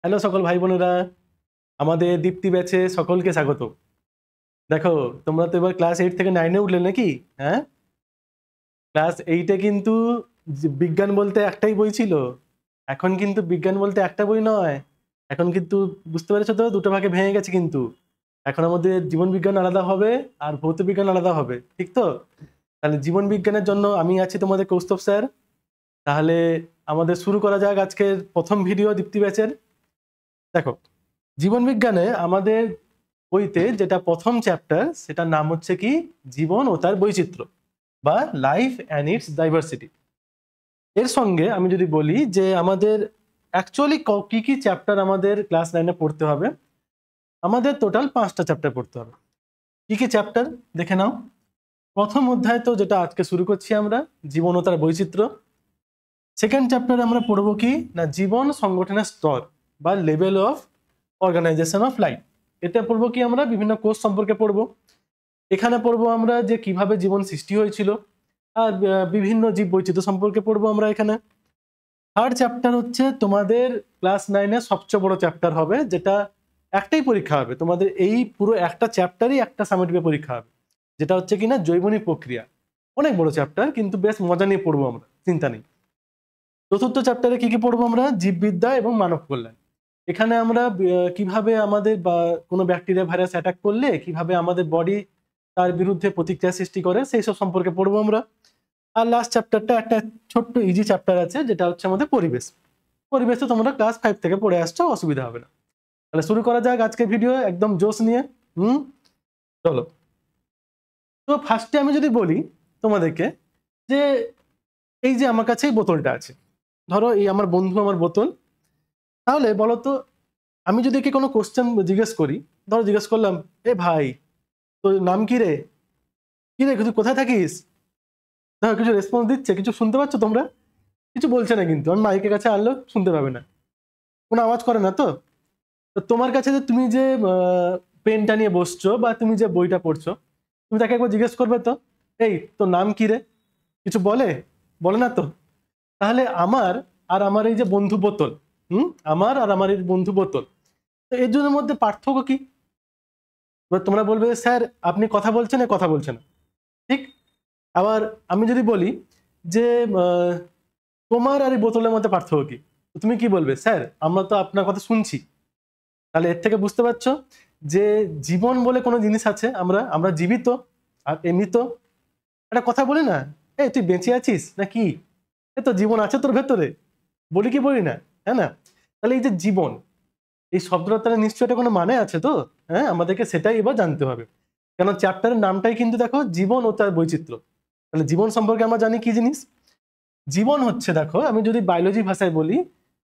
Hello সকল ভাই বোনেরা, আমাদের দীপ্তি ব্যাচে সকলকে স্বাগত। দেখো, তোমরা তো এবার ক্লাস 8 থেকে 9-এ উঠলে নাকি? হ্যাঁ, ক্লাস 8-এ কিন্তু বিজ্ঞান বলতে একটাই বই ছিল। এখন কিন্তু বিজ্ঞান বলতে একটা বই নয়, এখন কিন্তু বুঝতে পেরেছো তো, দুটো ভাগে ভেঙে গেছে কিন্তু। এখন আমাদের জীবন বিজ্ঞান আলাদা হবে আর ভৌত বিজ্ঞান আলাদা হবে, ঠিক তো? তাহলে জীবন বিজ্ঞানের জন্য আমি আছি তোমাদের কৌস্তব স্যার। তাহলে আমাদের শুরু করা যাক আজকের প্রথম ভিডিও দীপ্তি ব্যাচের। দেখো, জীবন বিজ্ঞানে আমাদের বইতে যেটা প্রথম চ্যাপ্টার, সেটার নাম হচ্ছে কি জীবন ও তার বৈচিত্র্য বা লাইফ অ্যান্ড ইটস ডাইভার্সিটি। এর সঙ্গে আমি যদি বলি যে আমাদের অ্যাকচুয়ালি কি কি চ্যাপ্টার আমাদের ক্লাস 9-এ পড়তে হবে, আমাদের টোটাল 5টা চ্যাপ্টার পড়তে হবে। কি কি চ্যাপ্টার দেখে নাও। প্রথম অধ্যায় তো যেটা আজকে শুরু করছি আমরা, জীবন ও তার বৈচিত্র্য। সেকেন্ড চ্যাপ্টারে আমরা পড়বো কি না জীবন সংগঠনের স্তর বা level of organization of life. এতে পড়বো কি আমরা বিভিন্ন কোর্স সম্পর্কে পড়বো। এখানে পড়বো আমরা যে কিভাবে জীবন সৃষ্টি হয়েছিল, আর বিভিন্ন জীব বৈচিত্র্য সম্পর্কে পড়বো আমরা এখানে। থার্ড চ্যাপ্টার হচ্ছে তোমাদের ক্লাস 9-এর সবচেয়ে বড় চ্যাপ্টার হবে, যেটা একটাই পরীক্ষা হবে তোমাদের, এই পুরো একটা চ্যাপ্টারই একটা সামেটিভে পরীক্ষা হবে, যেটা হচ্ছে কিনা জৈবনিক প্রক্রিয়া। অনেক বড় চ্যাপ্টার, কিন্তু বেশ মজা নিয়ে পড়বো আমরা, চিন্তা নেই। চতুর্থ চ্যাপ্টারে কি কি পড়বো আমরা, জীববিদ্যা এবং মানব কল্যাণ। এখানে আমরা কিভাবে আমাদের বা কোনো ব্যাকটেরিয়া ভাইরাস অ্যাটাক করলে কিভাবে আমাদের বডি তার বিরুদ্ধে প্রতিক্রিয়া সৃষ্টি করে সেই সব সম্পর্কে পড়বো আমরা। আর লাস্ট চ্যাপ্টারটা একটা ছোট্ট ইজি চ্যাপ্টার আছে, যেটা হচ্ছে আমাদের পরিবেশ। পরিবেশ তো তোমরা ক্লাস 5 থেকে পড়ে আসছো, অসুবিধা হবে না। তাহলে শুরু করা যাক আজকের ভিডিও একদম জোশ নিয়ে। চলো। তো ফার্স্টে আমি যদি বলি তোমাদেরকে যে এই যে আমার কাছে এই বোতলটা আছে, ধরো এই আমার বন্ধু আমার বোতল। তাহলে বলো তো, আমি যদি কি কোনো কোশ্চেন জিজ্ঞেস করি, ধরো জিজ্ঞেস করলাম, এ ভাই তোর নাম কি রে, কি রে তুই কোথায় থাকিস? দেখো কিছু রেসপন্স দিচ্ছে, কিছু শুনতে পাচ্ছ তোমরা? কিছু বলছে না, কিন্তু আমি মাইকের কাছে আনলেও শুনতে পাবে না, কোনো আওয়াজ করে না তো। তো তোমার কাছে যে তুমি যে পেনটা নিয়ে বসছো বা তুমি যে বইটা পড়ছো, তুমি তাকে একবার জিজ্ঞেস করবে তো, এই তোর নাম কি রে? কিছু বলে? বলে না তো। তাহলে আমার আর আমার এই যে বন্ধু বোতল, আমার আর আমার এই বন্ধু বোতল, তো এর জন্য মধ্যে পার্থক্য কি? এবার তোমরা বলবে স্যার আপনি কথা বলছেন, কথা বলছেন না, ঠিক। আবার আমি যদি বলি যে তোমার আর এই বোতলের মধ্যে পার্থক্য কি, তুমি কি বলবে? স্যার আমরা তো আপনার কথা শুনছি। তাহলে এর থেকে বুঝতে পারছো যে জীবন বলে কোনো জিনিস আছে, আমরা আমরা জীবিত। আর এমনি তো একটা কথা বলি না, এই তুই বেঁচে আছিস না কি, এ তো জীবন আছে তোর ভেতরে, বলি কি বলি না, হ্যাঁ না? তাহলে এই যে জীবন, এই শব্দটা তাহলে নিশ্চয়ই এটা কোনো মানে আছে তো। হ্যাঁ, আমাদেরকে সেটাই এবার জানতে হবে, কেন চ্যাপ্টারের নামটাই কিন্তু দেখো জীবন ও তার বৈচিত্র্য। তাহলে জীবন সম্পর্কে আমরা জানি কি জিনিস। জীবন হচ্ছে, দেখো আমি যদি বায়োলজি ভাষায় বলি,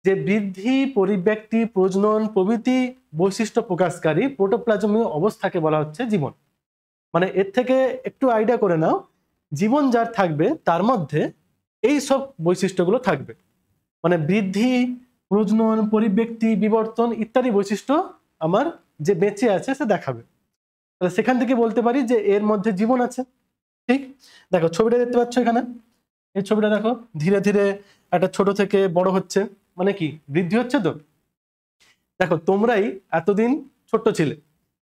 যে বৃদ্ধি, পরিব্যক্তি, প্রজনন প্রভৃতি বৈশিষ্ট্য প্রকাশকারী প্রোটোপ্লাজমীয় অবস্থাকে বলা হচ্ছে জীবন। মানে এর থেকে একটু আইডিয়া করে নাও, জীবন যার থাকবে তার মধ্যে এই সব বৈশিষ্ট্যগুলো থাকবে। মানে বৃদ্ধি, প্রজনন, পরিব্যক্তি, বিবর্তন ইত্যাদি বৈশিষ্ট্য আমার যে বেঁচে আছে সে দেখাবে। তাহলে সেখান থেকে বলতে পারি যে এর মধ্যে জীবন আছে, ঠিক। দেখো ছবিটা দেখতে পাচ্ছ এখানে, এই ছবিটা দেখো, ধীরে ধীরে একটা ছোট থেকে বড় হচ্ছে, মানে কি বৃদ্ধি হচ্ছে তো। দেখো তোমরাই এতদিন ছোট্ট ছিলে,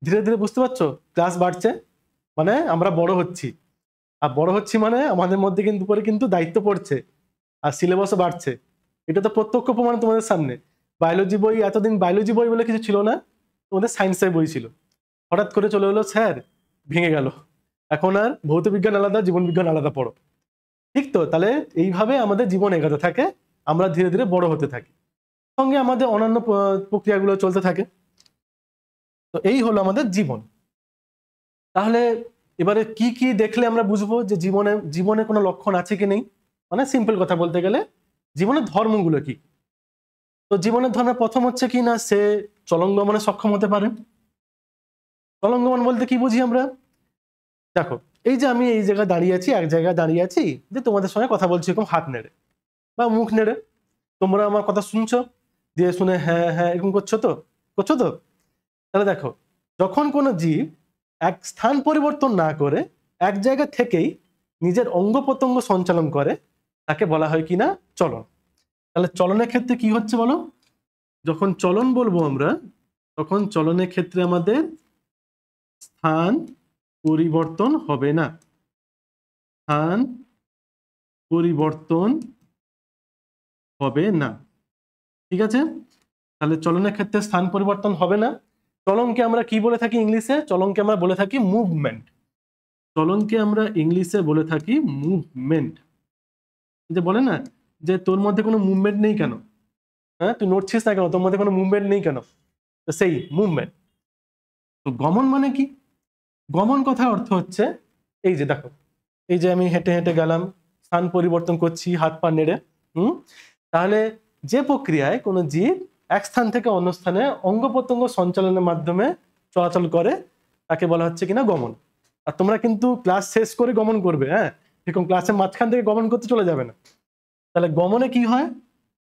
ধীরে ধীরে বুঝতে পারছো ক্লাস বাড়ছে, মানে আমরা বড় হচ্ছি। আর বড় হচ্ছি মানে আমাদের মধ্যে কিন্তু পরে কিন্তু দায়িত্ব পড়ছে, আর সিলেবাসও বাড়ছে। এটা তো প্রত্যক্ষ প্রমাণ তোমাদের সামনে। বায়োলজি বই, এতদিন বায়োলজি বই বলে কিছু ছিল না, তোমাদের সায়েন্সের বই ছিল, হঠাৎ করে চলে এলো স্যার, ভেঙে গেল, এখন আর ভৌত বিজ্ঞান আলাদা, জীবন বিজ্ঞান আলাদা পড়ো, ঠিক তো। তাহলে এইভাবে আমাদের জীবন এগোতে থাকে, আমরা ধীরে ধীরে বড় হতে থাকি, সঙ্গে আমাদের অন্যান্য প্রক্রিয়াগুলো চলতে থাকে। তো এই হলো আমাদের জীবন। তাহলে এবারে কি কি দেখলে আমরা বুঝবো যে জীবনে জীবনে কোনো লক্ষণ আছে কি নেই? মানে সিম্পল কথা বলতে গেলে জীবনের ধর্মগুলো কি। তো জীবনের ধর্ম প্রথম হচ্ছে কি না, সে চলঙ্গমনে সক্ষম হতে পারে। চলঙ্গমন বলতে কি বুঝি আমরা? দেখো এই যে আমি এই জায়গায় দাঁড়িয়ে আছি, এক জায়গায় দাঁড়িয়ে আছি, যে তোমাদের সঙ্গে কথা বলছি এরকম হাত নেড়ে বা মুখ নেড়ে, তোমরা আমার কথা শুনছো, দিয়ে শুনে হ্যাঁ হ্যাঁ এরকম করছো তো, করছো তো। তাহলে দেখো, যখন কোনো জীব এক স্থান পরিবর্তন না করে এক জায়গা থেকেই নিজের অঙ্গ প্রত্যঙ্গ সঞ্চালন করে, তাকে বলা হয় কিনা চলন। তাহলে চলনের ক্ষেত্রে কি হচ্ছে বলো? যখন চলন বলবো আমরা, তখন চলনের ক্ষেত্রে আমাদের স্থান পরিবর্তন হবে না। স্থান পরিবর্তন হবে না, ঠিক আছে? তাহলে চলনের ক্ষেত্রে স্থান পরিবর্তন হবে না। চলনকে আমরা কি বলে থাকি ইংলিশে? চলনকে আমরা বলে থাকি মুভমেন্ট। চলনকে আমরা ইংলিশে বলে থাকি মুভমেন্ট। যে বলে না যে তোর মধ্যে কোনো মুভমেন্ট নেই কেন, হ্যাঁ তুই নড়ছিস না কেন, তোর মধ্যে কোনো মুভমেন্ট নেই কেন, তো সেই মুভমেন্ট। তো গমন মানে কি? গমন কথা অর্থ হচ্ছে এই যে দেখো, এই যে আমি হেঁটে হেঁটে গেলাম, স্থান পরিবর্তন করছি হাত পা নেড়ে, তাহলে যে প্রক্রিয়ায় কোনো জীব এক স্থান থেকে অন্য স্থানে অঙ্গ প্রত্যঙ্গ সঞ্চালনের মাধ্যমে চলাচল করে তাকে বলা হচ্ছে কিনা গমন। আর তোমরা কিন্তু ক্লাস শেষ করে গমন করবে, হ্যাঁ, এরকম ক্লাসের মাঝখান থেকে গমন করতে চলে যাবে না। তাহলে গমনে কি হয়?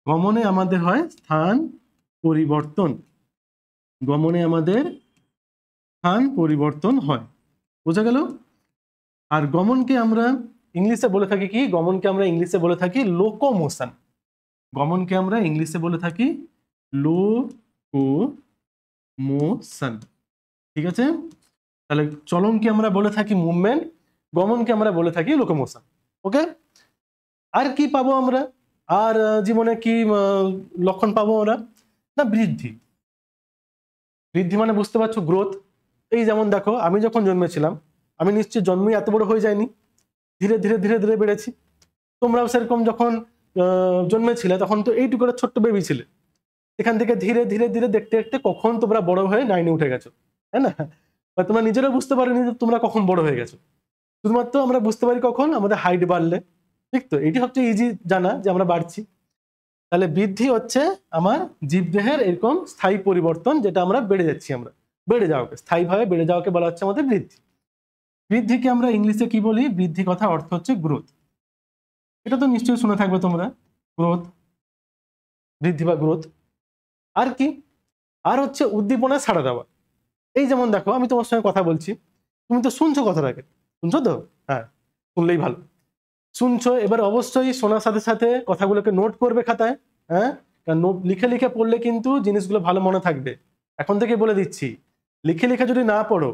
গমনে আমাদের হয় স্থান পরিবর্তন। গমনে আমাদের স্থান পরিবর্তন হয়, বোঝা গেল? আর গমনকে আমরা ইংলিশে বলে থাকি কি? গমনকে আমরা ইংলিশে বলে থাকি লোকোমোশন। গমনকে আমরা ইংলিশে বলে থাকি লোকোমোশন, ঠিক আছে? তাহলে চলনকে আমরা বলে থাকি মুভমেন্ট, গমনকে আমরা বলে থাকি লোকোমোশন। ওকে, আর কি পাবো আমরা? আর জীবনে কি লক্ষণ পাবো আমরা? না, বৃদ্ধি। বৃদ্ধি মানে বুঝতে পারছো, গ্রোথ। এই যেমন দেখো, আমি যখন জন্মেছিলাম, আমি নিশ্চয়ই জন্মই এত বড় হয়ে যায়নি, ধীরে ধীরে ধীরে ধীরে বেড়েছি। তোমরাও সেরকম যখন জন্মেছিলে তখন তো এইটুকু করে ছোট্ট বেবি ছিলে, এখান থেকে ধীরে ধীরে ধীরে দেখতে দেখতে কখন তোমরা বড় হয়ে 9-এ উঠে গেছো, তাই না? বা তোমরা নিজেরাও বুঝতে পারোনি যে তোমরা কখন বড় হয়ে গেছো। শুধুমাত্র আমরা বুঝতে পারি কখন? আমাদের হাইট বাড়লে, ঠিক তো? এটি সবচেয়ে ইজি জানা যে আমরা বাড়ছি। তাহলে বৃদ্ধি হচ্ছে আমার জীবদেহের এরকম স্থায়ী পরিবর্তন, যেটা আমরা বেড়ে যাচ্ছি, আমরা বেড়ে যাওয়াকে, স্থায়ীভাবে বেড়ে যাওয়াকে বলা হচ্ছে আমাদের বৃদ্ধি। বৃদ্ধিকে আমরা ইংলিশে কি বলি? বৃদ্ধি কথা অর্থ হচ্ছে গ্রোথ। এটা তো নিশ্চয়ই শুনে থাকবে তোমরা, গ্রোথ, বৃদ্ধি বা গ্রোথ। আর কি? আর হচ্ছে উদ্দীপনা ছাড়া দেওয়া। এই যেমন দেখো, আমি তোমার সঙ্গে কথা বলছি, তুমি তো শুনছো কথাটাকে, শুনছো তো? হ্যাঁ, শুনলেই ভালো। শুনছো, এবার অবশ্যই শোনার সাথে সাথে কথাগুলোকে নোট করবে খাতায়, হ্যাঁ, কারণ নোট লিখে লিখে পড়লে কিন্তু জিনিসগুলো ভালো মনে থাকবে। এখন থেকে বলে দিচ্ছি, লিখে লিখে যদি না পড়ো,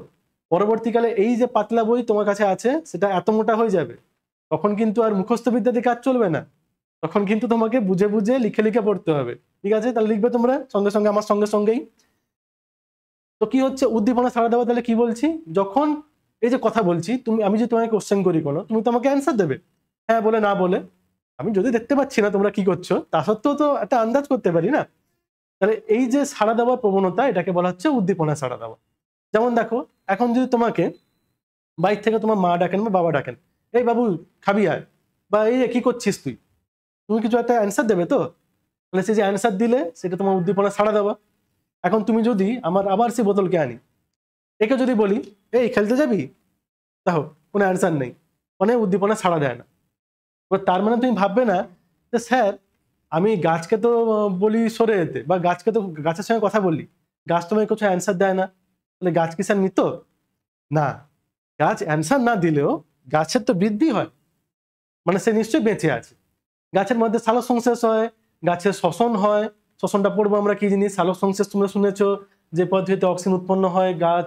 পরবর্তীকালে এই যে পাতলা বই তোমার কাছে আছে সেটা এত মোটা হয়ে যাবে, তখন কিন্তু আর মুখস্থ বিদ্যা দিয়ে কাজ চলবে না, তখন কিন্তু তোমাকে বুঝে বুঝে লিখে লিখে পড়তে হবে, ঠিক আছে? তাহলে লিখবে তোমরা সঙ্গে সঙ্গে, আমার সঙ্গে সঙ্গেই। তো কি হচ্ছে উদ্দীপনা ছাড়া দেওয়া? তাহলে কি বলছি? যখন এই যে কথা বলছি, আমি যদি তোমাকে কোশ্চেন করি কোনো, তুমি তো আমাকে অ্যান্সার দেবে, হ্যাঁ বলে না বলে। আমি যদি দেখতে পাচ্ছি না তোমরা কি করছো, তা সত্ত্বেও তো একটা আন্দাজ করতে পারি না? তাহলে এই যে সাড়া দেওয়ার প্রবণতা, এটাকে বলা হচ্ছে উদ্দীপনা সাড়া দেওয়া। যেমন দেখো, এখন যদি তোমাকে বাইরে থেকে তোমার মা ডাকেন বা বাবা ডাকেন, এই বাবু খাবি আয়, বা এই কি করছিস তুই, তুমি কিছু একটা অ্যান্সার দেবে তো? তাহলে সে যে অ্যান্সার দিলে সেটা তোমার উদ্দীপনা সাড়া দেওয়া। এখন তুমি যদি আমার আবার সেই বোতলকে আনি, একে যদি বলি এই খেলতে যাবি, দেখো কোনো অ্যান্সার নেই, মানে উদ্দীপনা ছাড়া দেয় না। এবার তার মানে তুমি ভাববে না যে স্যার আমি গাছকে তো বলি সরে যেতে, বা গাছকে তো, গাছের সঙ্গে কথা বললি, গাছ তোমায় কিছু অ্যান্সার দেয় না, তাহলে গাছ কি স্যার মৃত? না, গাছ অ্যান্সার না দিলেও গাছের তো বৃদ্ধি হয়, মানে সে নিশ্চয়ই বেঁচে আছে। গাছের মধ্যে সালোক সংশ্লেষ হয়, গাছের শ্বসন হয়। শ্বসনটা পড়বো আমরা কি জিনিস, সালোক সংশ্লেষ তোমরা শুনেছো, যে পদ্ধতিতে অক্সিজেন উৎপন্ন হয়, গাছ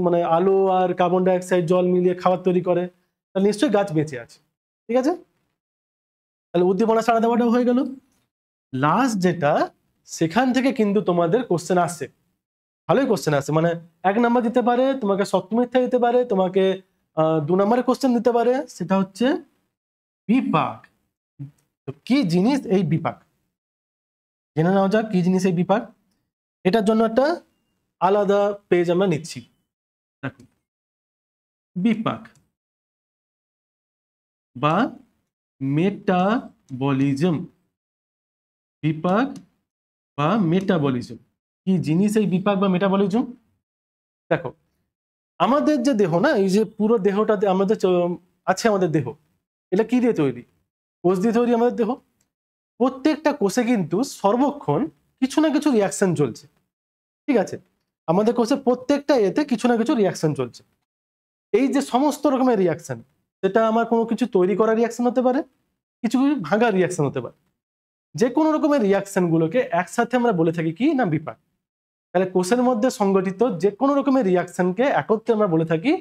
মানে আলো আর কার্বন ডাই অক্সাইড জল মিলিয়ে খাবার তৈরি করে, তাহলে নিশ্চয়ই গাছ বেঁচে আছে, ঠিক আছে? তাহলে উদ্দীপনা ছাড়া দেওয়াটাও হয়ে গেল। লাস্ট যেটা, সেখান থেকে কিন্তু তোমাদের কোশ্চেন আসছে, ভালোই কোশ্চেন আসছে, মানে 1 নাম্বার দিতে পারে, তোমাকে সত্য মিথ্যা দিতে পারে, তোমাকে 2 নাম্বারের কোশ্চেন দিতে পারে। সেটা হচ্ছে বিপাক। তো কি জিনিস এই বিপাক, জেনে নেওয়া যাক কি জিনিস এই বিপাক। এটার জন্য একটা আলাদা পেজ আমরা নিচ্ছি। দেখো, বিপাক বা মেটাবলিজম, বিপাক বা মেটাবলিজম, কি জিনিস এই বিপাক বা মেটাবলিজম? দেখো, আমাদের যে দেহ না, এই যে পুরো দেহটাতে আমাদের আছে, আমাদের দেহ এটা কি দিয়ে তৈরি? কোষ দিয়ে তৈরি আমাদের দেহ। প্রত্যেকটা কোষে কিন্তু সর্বক্ষণ কিছু না কিছু রিয়াকশন চলছে, ঠিক আছে? আমাদের কোষে প্রত্যেকটা এতে কিছু না কিছু রিয়াকশন চলছে। এই যে সমস্ত রকমের রিয়াকশন, সেটা আমার কোনো কিছু তৈরি করার রিয়াকশন হতে পারে, কিছু ভাঙার রিয়াকশন হতে পারে। যে কোনো রকমের রিয়াকশন গুলোকে একসাথে আমরা বলে থাকি কি না বিপাক। তাহলে কোষের মধ্যে সংগঠিত যে কোনো রকমের রিয়াকশনকে একত্রে আমরা বলে থাকি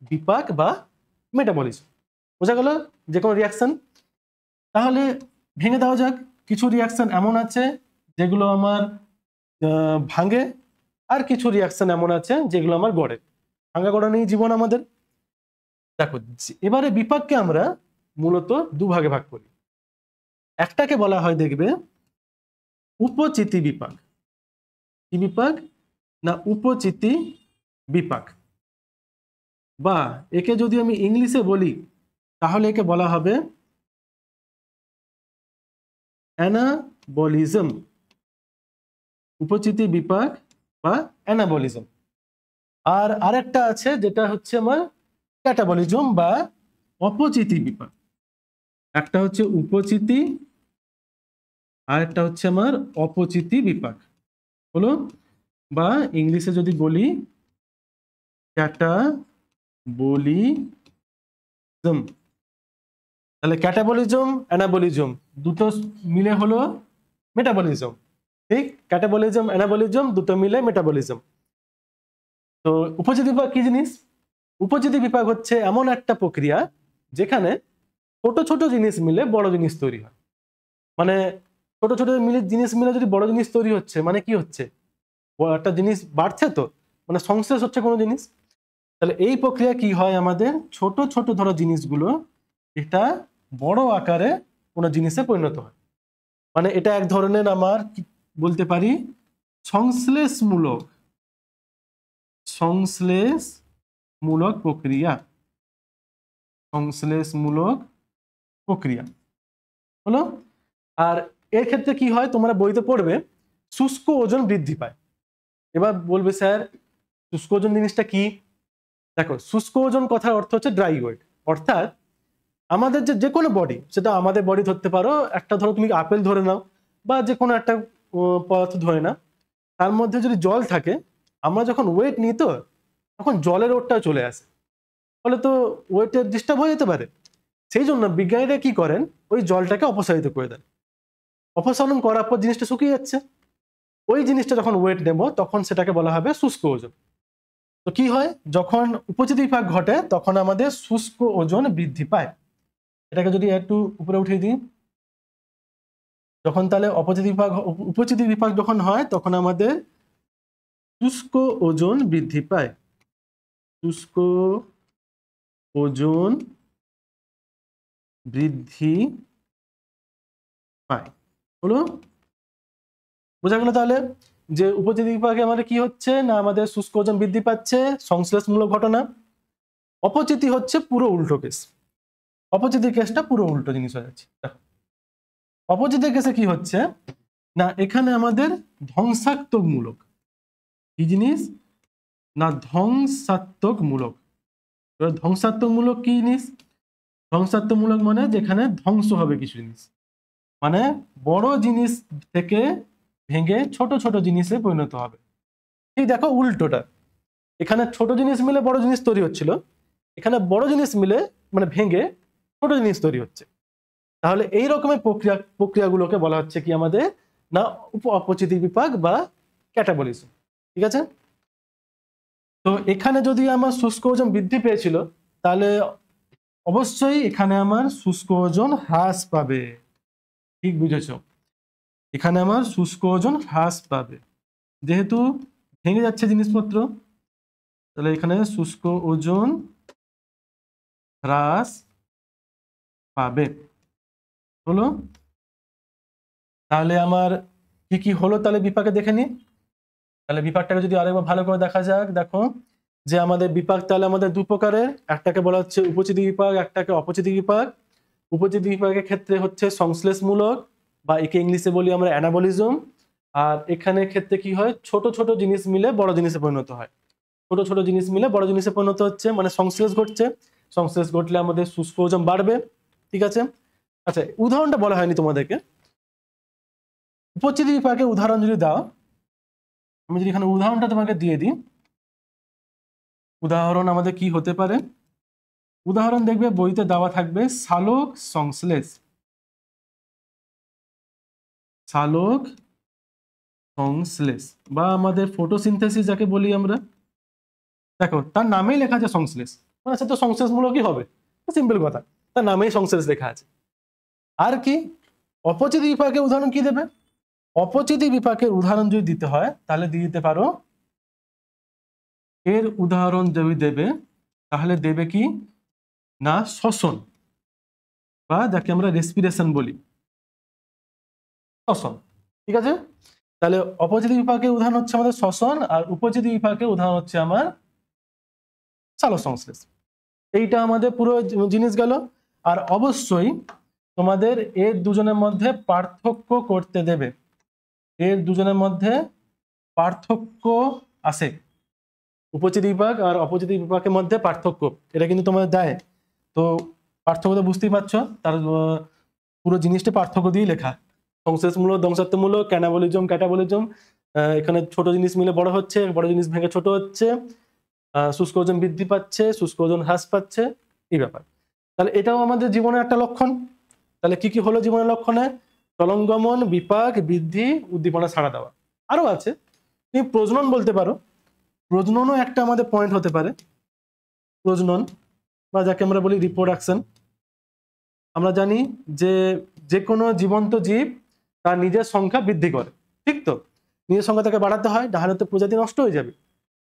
বিপাক বা মেটাবলিজম। বোঝা গেল যে কোনো রিয়াকশন। তাহলে ভেঙে দেওয়া যাক। কিছু রিয়াকশন এমন আছে যেগুলো আমার ভাঙে, আর কিছু রিয়াকশন এমন আছে যেগুলো আমার গড়ে। ভাঙা গড়া নেই জীবন আমাদের। দেখো এবারে বিপাককে আমরা মূলত দুভাগে ভাগ করি। একটাকে বলা হয় দেখবে উপচিতি বিপাক। কি বিপাক না উপচিতি বিপাক, বা একে যদি আমি ইংলিশে বলি তাহলে একে বলা হবে অ্যানাবলিজম। উপচিতি বিপাক বা অ্যানাবলিজম। আর আরেকটা আছে যেটা হচ্ছে আমার ক্যাটাবলিজম বা অপচিতি বিপাক। একটা হচ্ছে উপচিতি আর একটা হচ্ছে আমার অপচিতি বিপাক হলো, বা ইংলিশে যদি বলি ক্যাটাবলিজম। তাহলে ক্যাটাবলিজম অ্যানাবলিজম দুটো মিলে হলো মেটাবলিজম। ঠিক, ক্যাটাবলিজম অ্যানাবলিজম দুটো মিলে মেটাবলিজম। তো উপচিতি বিপাক কি জিনিস? উপচিতি বিপাক হচ্ছে এমন একটা প্রক্রিয়া যেখানে ছোট ছোট জিনিস মিলে বড় জিনিস তৈরি হয়। মানে ছোট ছোট জিনিস মিলে যদি বড় জিনিস তৈরি হচ্ছে মানে কি হচ্ছে, একটা জিনিস বাড়ছে, তো মানে সংশ্লেষ হচ্ছে কোনো জিনিস। তাহলে এই প্রক্রিয়া কি হয় আমাদের, ছোট ছোট ধরো জিনিসগুলো এটা বড় আকারে কোনো জিনিসে পরিণত হয়। মানে এটা এক ধরনের আমার বলতে পারি সংশ্লেষমূলক প্রক্রিয়া। সংশ্লেষমূলক প্রক্রিয়া হলো। আর এর ক্ষেত্রে কি হয় তোমরা বইতে পড়বে শুষ্ক ওজন বৃদ্ধি পায়। এবার বলবে স্যার শুষ্ক ওজন জিনিসটা কি? দেখো শুষ্ক ওজন কথার অর্থ হচ্ছে ড্রাই ওয়েট, অর্থাৎ আমাদের যে কোনো বডি, সেটা আমাদের বডি ধরতে পারো, একটা ধরো তুমি আপেল ধরে নাও বা যে কোনো একটা পদার্থ ধরে নাও, তার মধ্যে যদি জল থাকে আমরা যখন ওয়েট নিই তো তখন জলের ওয়েটটা চলে আসে, ফলে তো ওয়েটের ডিস্টার্ব হয়ে যেতে পারে। সেই জন্য বিজ্ঞানীরা কি করেন, ওই জলটাকে অপসারিত করে দেন। অপসারণ করার পর জিনিসটা শুকিয়ে যাচ্ছে, ওই জিনিসটা যখন ওয়েট নেব তখন সেটাকে বলা হবে শুষ্ক ওজন। তো কি হয়, যখন উপচিতি বিপাক ঘটে তখন আমাদের শুষ্ক ওজন বৃদ্ধি পায়। এটাকে যদি একটু উপরে উঠিয়ে দিই, যখন তাহলে উপচিতি বিপাক যখন হয় তখন আমাদের শুষ্ক ওজন বৃদ্ধি পায়। শুষ্ক ওজন বৃদ্ধি পায় হলো। বোঝা গেল তাহলে যে উপচিতি বিপাকে আমাদের কি হচ্ছে না, আমাদের শুষ্ক ওজন বৃদ্ধি পাচ্ছে, সংশ্লেষমূলক ঘটনা। অপচিতি হচ্ছে পুরো উল্টো কেস। অপচিতির কেসটা পুরো উল্টো জিনিস হয়ে যাচ্ছে। দেখো অপচিতির কেসে কি হচ্ছে না, এখানে আমাদের ধ্বংসাত্মকমূলক কি জিনিস না, ধ্বংসাত্মকমূলক। ধ্বংসাত্মকমূলক কি জিনিস? ধ্বংসাত্মকমূলক মানে যেখানে ধ্বংস হবে কিছু জিনিস, মানে বড় জিনিস থেকে ভেঙে ছোট ছোট জিনিসে পরিণত হবে। ঠিক দেখো উল্টোটা, এখানে ছোট জিনিস মিলে বড় জিনিস তৈরি হচ্ছিল, এখানে বড় জিনিস মিলে মানে ভেঙে ছোট জিনিস তৈরি হচ্ছে। তাহলে এই রকমের প্রক্রিয়াগুলোকে বলা হচ্ছে কি আমাদের না অপচিতি বিপাক বা ক্যাটাবলিজম। ঠিক আছে, তো এখানে যদি আমার শুষ্ক ওজন বৃদ্ধি পেয়েছিল তাহলে অবশ্যই এখানে আমার শুষ্ক ওজন হ্রাস পাবে। ঠিক বুঝেছ, এখানে আমার শুষ্ক ওজন হ্রাস পাবে, যেহেতু ভেঙে যাচ্ছে জিনিসপত্র, তাহলে এখানে শুষ্ক ওজন হ্রাস পাবে হলো। তাহলে আমার কি কি হলো তাহলে বিপাকে দেখে নি। তাহলে বিপাকটাকে যদি আরেকবার ভালো করে দেখা যাক, দেখো যে আমাদের বিপাক তাহলে আমাদের দু প্রকারের, একটাকে বলা হচ্ছে উপচিতি বিপাক, একটাকে অপচিতি বিপাক। উপচিতি বিপাকের ক্ষেত্রে হচ্ছে সংশ্লেষমূলক বা একে ইংলিশে বলি আমরা অ্যানাবলিজম। আর এখানে ক্ষেত্রে কি হয়, ছোট ছোট জিনিস মিলে বড় জিনিসে পরিণত হয়। ছোট ছোট জিনিস মিলে বড় জিনিসে পরিণত হচ্ছে, মানে সংশ্লেষ ঘটছে। সংশ্লেষ ঘটলে আমাদের শুষ্ক ওজন বাড়বে। ঠিক আছে, আচ্ছা উদাহরণটা বলা হয়নি তোমাদেরকে। উপচিতি বিপাকের উদাহরণ যদি দাও, আমি যদি এখানে উদাহরণটা তোমাকে দিয়ে দিই, উদাহরণ আমাদের কি হতে পারে, উদাহরণ দেখবে বইতে দেওয়া থাকবে সালোক সংশ্লেষ। সালোক সংশ্লেষ বা আমাদের ফটোসিনথেসিস যাকে বলি আমরা। দেখো তার নামেই লেখা আছে সংশ্লেষ, মানে সে তো সংশ্লেষমূলকই হবে, সিম্পল কথা, তার নামেই সংশ্লেষ লেখা আছে। আর কি অপচিতি বিপাকের উদাহরণ কি দেবে? অপচিতি বিপাকের উদাহরণ যদি দিতে হয় তাহলে দিয়ে দিতে পারো, এর উদাহরণ যদি দেবে তাহলে দেবে কি না শ্বসন, বা যাকে আমরা রেসপিরেশন বলি, শ্বসন। ঠিক আছে, তাহলে অপচিতি বিপাকের উদাহরণ হচ্ছে আমাদের শ্বসন, আর উপচিতি বিপাকের উদাহরণ হচ্ছে আমার সালোক সংশ্লেষ। এইটা আমাদের পুরো জিনিস গেল। আর অবশ্যই তোমাদের এর দুজনের মধ্যে পার্থক্য করতে দেবে, এর দুজনের মধ্যে পার্থক্য আছে, উপচিতি বিপাক আর অপচিতি বিপাকের মধ্যে পার্থক্য, এটা কিন্তু তোমাদের দেয়। তো পার্থক্য তো বুঝতেই পারছো, তার পুরো জিনিসটা পার্থক্য দিয়েই লেখা। সংশ্লেষমূলক, ধ্বংসাত্মমূলক, ক্যানাবলিজম, ক্যাটাবলিজম, এখানে ছোট জিনিস মিলে বড় হচ্ছে, বড় জিনিস ভেঙে ছোট হচ্ছে, শুষ্ক ওজন বৃদ্ধি পাচ্ছে, শুষ্ক ওজন হ্রাস পাচ্ছে, এই ব্যাপার। তাহলে এটাও আমাদের জীবনের একটা লক্ষণ। তাহলে কি কি হলো জীবনের লক্ষণে? চলনগমন, বিপাক, বৃদ্ধি, উদ্দীপনা ছাড়া দেওয়া। আরো আছে, তুমি প্রজনন বলতে পারো, প্রজননও একটা আমাদের পয়েন্ট হতে পারে। প্রজনন বা যাকে আমরা বলি রিপ্রোডাকশন। আমরা জানি যে যে কোনো জীবন্ত জীব তার নিজের সংখ্যা বৃদ্ধি করে, ঠিক তো? নিজের সংখ্যা তাকে বাড়াতে হয়, নাহলে তো প্রজাতি নষ্ট হয়ে যাবে।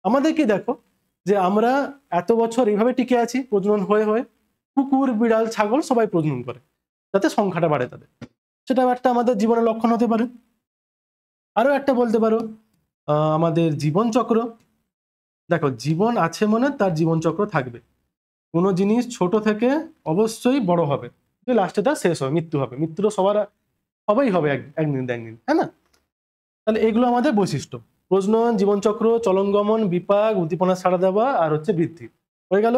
আমাদের কি দেখো যে আমরা এত বছর এইভাবে টিকে আছি প্রজনন হয়ে হয়ে, কুকুর, বিড়াল, ছাগল সবাই প্রজনন করে যাতে সংখ্যাটা বাড়ে তাদের, সেটাও একটা আমাদের জীবনের লক্ষণ হতে পারে। আরো একটা বলতে পারো আমাদের জীবন চক্র। দেখো জীবন আছে মানে তার জীবন চক্র থাকবে, কোনো জিনিস ছোট থেকে অবশ্যই বড় হবে, লাস্টে তার শেষ হবে, মৃত্যু হবে, মৃত্যু তো সবাই হবে একদিন একদিন, হ্যাঁ না? তাহলে এগুলো আমাদের বৈশিষ্ট্য, প্রজনন, জীবনচক্র, চলনগমন, বিপাক, উদ্দীপনা ছাড়া দেওয়া, আর হচ্ছে বৃদ্ধি। হয়ে গেল।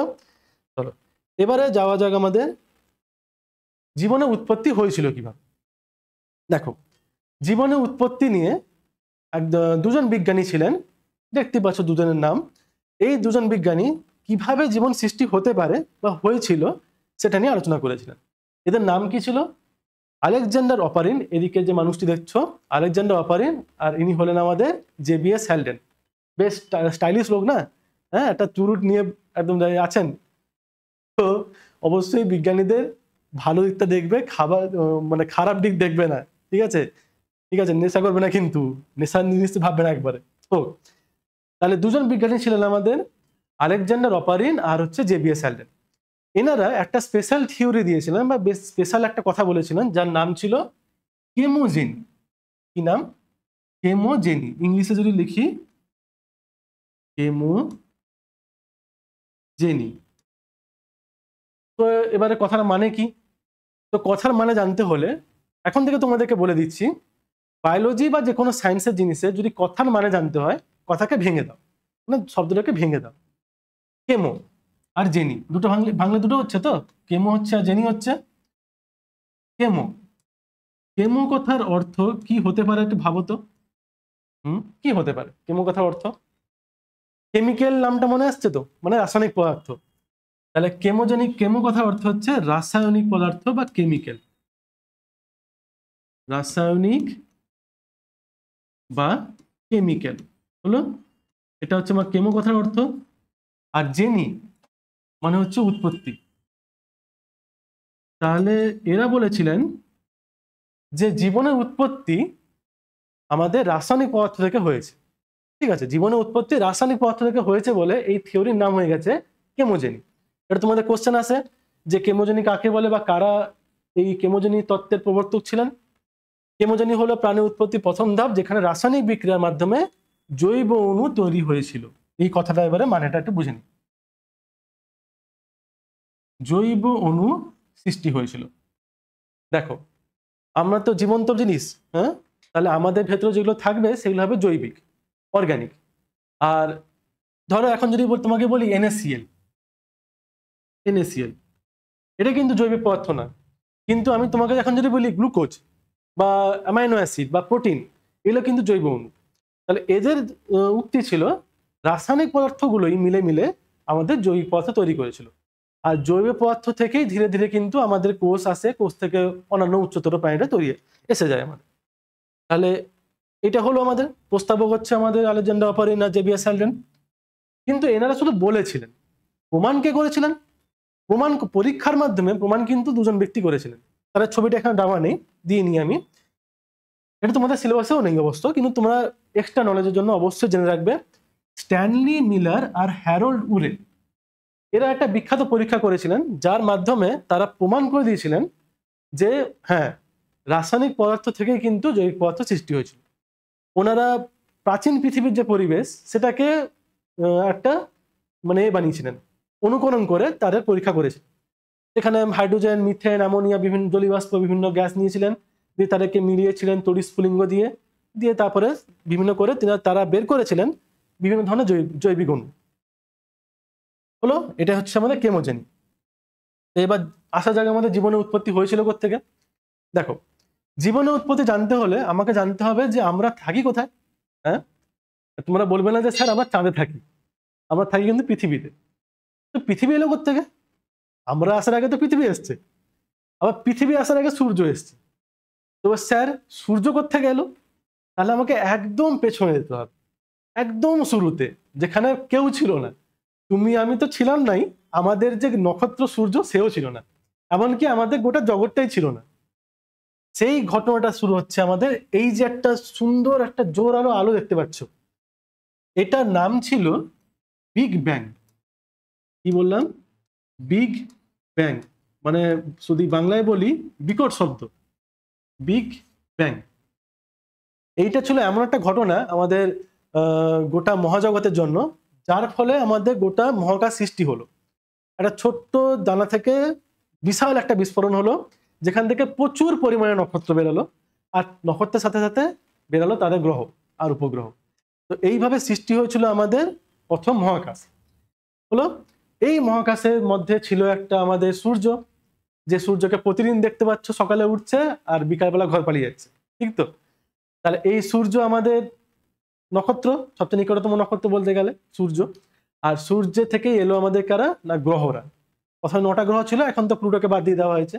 চলো এবারে যাওয়া যাক আমাদের জীবনের উৎপত্তি হয়েছিল কিভাবে। দেখো জীবনের উৎপত্তি নিয়ে দুজন বিজ্ঞানী ছিলেন, দেখতে পাচ্ছ দুজনের নাম। এই দুজন বিজ্ঞানী কিভাবে জীবন সৃষ্টি হতে পারে বা হয়েছিল সেটা নিয়ে আলোচনা করেছিলেন। এদের নাম কি ছিল? আলেকজান্ডার অপারিন, এদিকে যে মানুষটি দেখছো আলেকজান্ডার অপারিন, আর ইনি হলেন আমাদের জেবিএস হ্যালডেন। বেশ স্টাইলিশ লোক না? হ্যাঁ, একটা চুরুট নিয়ে একদম আছেন। তো অবশ্যই বিজ্ঞানীদের ভালো দিকটা দেখবে, মানে খারাপ দিক দেখবে না, ঠিক আছে? ঠিক আছে, নেশা করবে না কিন্তু, নেশার জিনিস ভাববে না একবারে। তো তাহলে দুজন বিজ্ঞানী ছিলেন আমাদের, আলেকজান্ডার অপারিন আর হচ্ছে জেবিএস হ্যালডেন। এনারা একটা স্পেশাল থিওরি দিয়েছিলেন বা বেশ স্পেশাল একটা কথা বলেছিলেন, যার নাম ছিল কেমোজেনি। কি নাম? কেমোজেনি। ইংলিশে যদি লিখি কেমোজেনি। তো এবারে কথার মানে কি? তো কথার মানে জানতে হলে এখন থেকে তোমাদেরকে বলে দিচ্ছি, বায়োলজি বা যে কোনো সায়েন্সের জিনিসে যদি কথার মানে জানতে হয়, কথাকে ভেঙে দাও, মানে শব্দটাকে ভেঙে দাও। কেমো আর জেনি দুটো ভাঙলে দুটো হচ্ছে, তো কেমো হচ্ছে আর জেনি হচ্ছে। কেমো, কেমো কথার অর্থ কি হতে পারে একটু ভাবো তো। কি হতে পারে কেমো কথার অর্থ? কেমিক্যাল নামটা মনে আসছে তো, মানে রাসায়নিক পদার্থ। তাহলে কেমোজেনিক, কেমো কথার অর্থ হচ্ছে রাসায়নিক পদার্থ বা কেমিক্যাল, রাসায়নিক বা কেমিক্যাল হলো, এটা হচ্ছে আমার কেমো কথার অর্থ। আর জেনি মানে হচ্ছে উৎপত্তি। তাহলে এরা বলেছিলেন যে জীবনের উৎপত্তি আমাদের রাসায়নিক পদার্থ থেকে হয়েছে। ঠিক আছে, জীবনের উৎপত্তি রাসায়নিক পদার্থ থেকে হয়েছে বলে এই থিওরির নাম হয়ে গেছে কেমোজেনি। এটা তোমাদের কোশ্চেন আছে যে কেমোজেনি কাকে বলে বা কারা এই কেমোজেনি তত্ত্বের প্রবর্তক ছিলেন। কেমোজেনি হলো প্রাণীর উৎপত্তি প্রথম ধাপ, যেখানে রাসায়নিক বিক্রিয়ার মাধ্যমে জৈব অণু তৈরি হয়েছিল। এই কথাটা এবারে মানেটা একটু বুঝে নিই। জৈব অণু সৃষ্টি হয়েছিল। দেখো আমরা তো জীবন্ত জিনিস, হ্যাঁ, তাহলে আমাদের ভেতরে যেগুলো থাকবে সেগুলো হবে জৈবিক, অর্গানিক। আর ধরো এখন যদি তোমাকে বলি NaCl, এটা কিন্তু জৈবিক পদার্থ না, কিন্তু আমি তোমাকে এখন যদি বলি গ্লুকোজ বা অ্যামাইনো অ্যাসিড বা প্রোটিন, এগুলো কিন্তু জৈব অণু। তাহলে এদের উক্তি ছিল রাসায়নিক পদার্থগুলোই মিলে মিলে আমাদের জৈবিক পদার্থ তৈরি করেছিল। আর জৈব পদার্থ থেকেই ধীরে ধীরে কিন্তু আমাদের কোষ আসে, কোষ থেকে অন্যান্য উচ্চতর প্রাণীরা তৈরি এসে যায় আমাদের। তাহলে এটা হলো আমাদের প্রস্তাবক হচ্ছে আমাদের আলেকজান্ডার অপারিন আর জেভিয়ার স্যালডেন। কিন্তু এনারা শুধু বলেছিলেন, প্রমাণ কে করেছিলেন? প্রমাণ পরীক্ষার মাধ্যমে প্রমাণ কিন্তু দুজন ব্যক্তি করেছিলেন। তাদের ছবিটা এখানে দেওয়া নেই, দিয়ে নিই আমি। এটা তোমাদের সিলেবাসেও নেই অবশ্য, কিন্তু তোমরা এক্সট্রা নলেজের জন্য অবশ্যই জেনে রাখবে। স্ট্যানলি মিলার আর হ্যারোল্ড উরে এরা একটা বিখ্যাত পরীক্ষা করেছিলেন, যার মাধ্যমে তারা প্রমাণ করে দিয়েছিলেন যে হ্যাঁ, রাসায়নিক পদার্থ থেকেই কিন্তু জৈবিক পদার্থ সৃষ্টি হয়েছিল। ওনারা প্রাচীন পৃথিবীর যে পরিবেশ সেটাকে একটা মানে বানিয়েছিলেন, অনুকরণ করে তাদের পরীক্ষা করেছিলেন। সেখানে হাইড্রোজেন, মিথেন, অ্যামোনিয়া, বিভিন্ন জলীয়বাষ্প, বিভিন্ন গ্যাস নিয়েছিলেন, দিয়ে তাদেরকে মিলিয়েছিলেন তড়িৎ স্ফুলিঙ্গ দিয়ে, দিয়ে তারপরে বিভিন্ন করে তারা বের করেছিলেন বিভিন্ন ধরনের জৈবিক অণু। হলো, এটা হচ্ছে আমাদের কেমোজেন। এবার আসা যাক আমাদের জীবনের উৎপত্তি হয়েছিল কোত্থেকে। দেখো, জীবনের উৎপত্তি জানতে হলে আমাকে জানতে হবে যে আমরা থাকি কোথায়। হ্যাঁ, তোমরা বলবে না যে স্যার আমরা চাঁদে থাকি, আমরা থাকি কিন্তু পৃথিবীতে। তো পৃথিবী এলো কোত্থেকে? আমরা আসার আগে তো পৃথিবী এসছে, আবার পৃথিবী আসার আগে সূর্য এসছে। তো স্যার সূর্য কোত্থেকে এলো? তাহলে আমাকে একদম পেছনে যেতে হবে, একদম শুরুতে, যেখানে কেউ ছিল না। তুমি আমি তো ছিলাম নাই, আমাদের যে নক্ষত্র সূর্য সেও ছিল না, এমনকি আমাদের গোটা জগৎটাই ছিল না। সেই ঘটনাটা শুরু হচ্ছে আমাদের এই যে একটা সুন্দর একটা জোরালো আলো দেখতে পাচ্ছ, এটার নাম ছিল বিগ ব্যাং। কি বললাম? বিগ ব্যাং, মানে যদি বাংলায় বলি বিকট শব্দ, বিগ ব্যাং। এইটা ছিল এমন একটা ঘটনা আমাদের গোটা মহাজগতের জন্য, যার ফলে আমাদের গোটা মহাকাশ সৃষ্টি হলো। একটা ছোট্ট দানা থেকে বিশাল একটা বিস্ফোরণ হলো, যেখান থেকে প্রচুর পরিমাণে নক্ষত্র বেরোলো, আর নক্ষত্রের সাথে সাথে বেরোলো তাদের গ্রহ আর উপগ্রহ। তো এইভাবে সৃষ্টি হয়েছিল আমাদের প্রথম মহাকাশ। হলো, এই মহাকাশের মধ্যে ছিল একটা আমাদের সূর্য, যে সূর্যকে প্রতিদিন দেখতে পাচ্ছ, সকালে উঠছে আর বিকালবেলা ঘর পালিয়ে যাচ্ছে, ঠিক তো? তাহলে এই সূর্য আমাদের নক্ষত্র, সবচেয়ে নিকটতম নক্ষত্র বলতে গেলে সূর্য। আর সূর্য থেকেই এলো আমাদের কারা না গ্রহরা। প্রথমে 9টা গ্রহ ছিল, এখন তো প্লুটোকে বাদ দিয়ে দেওয়া হয়েছে।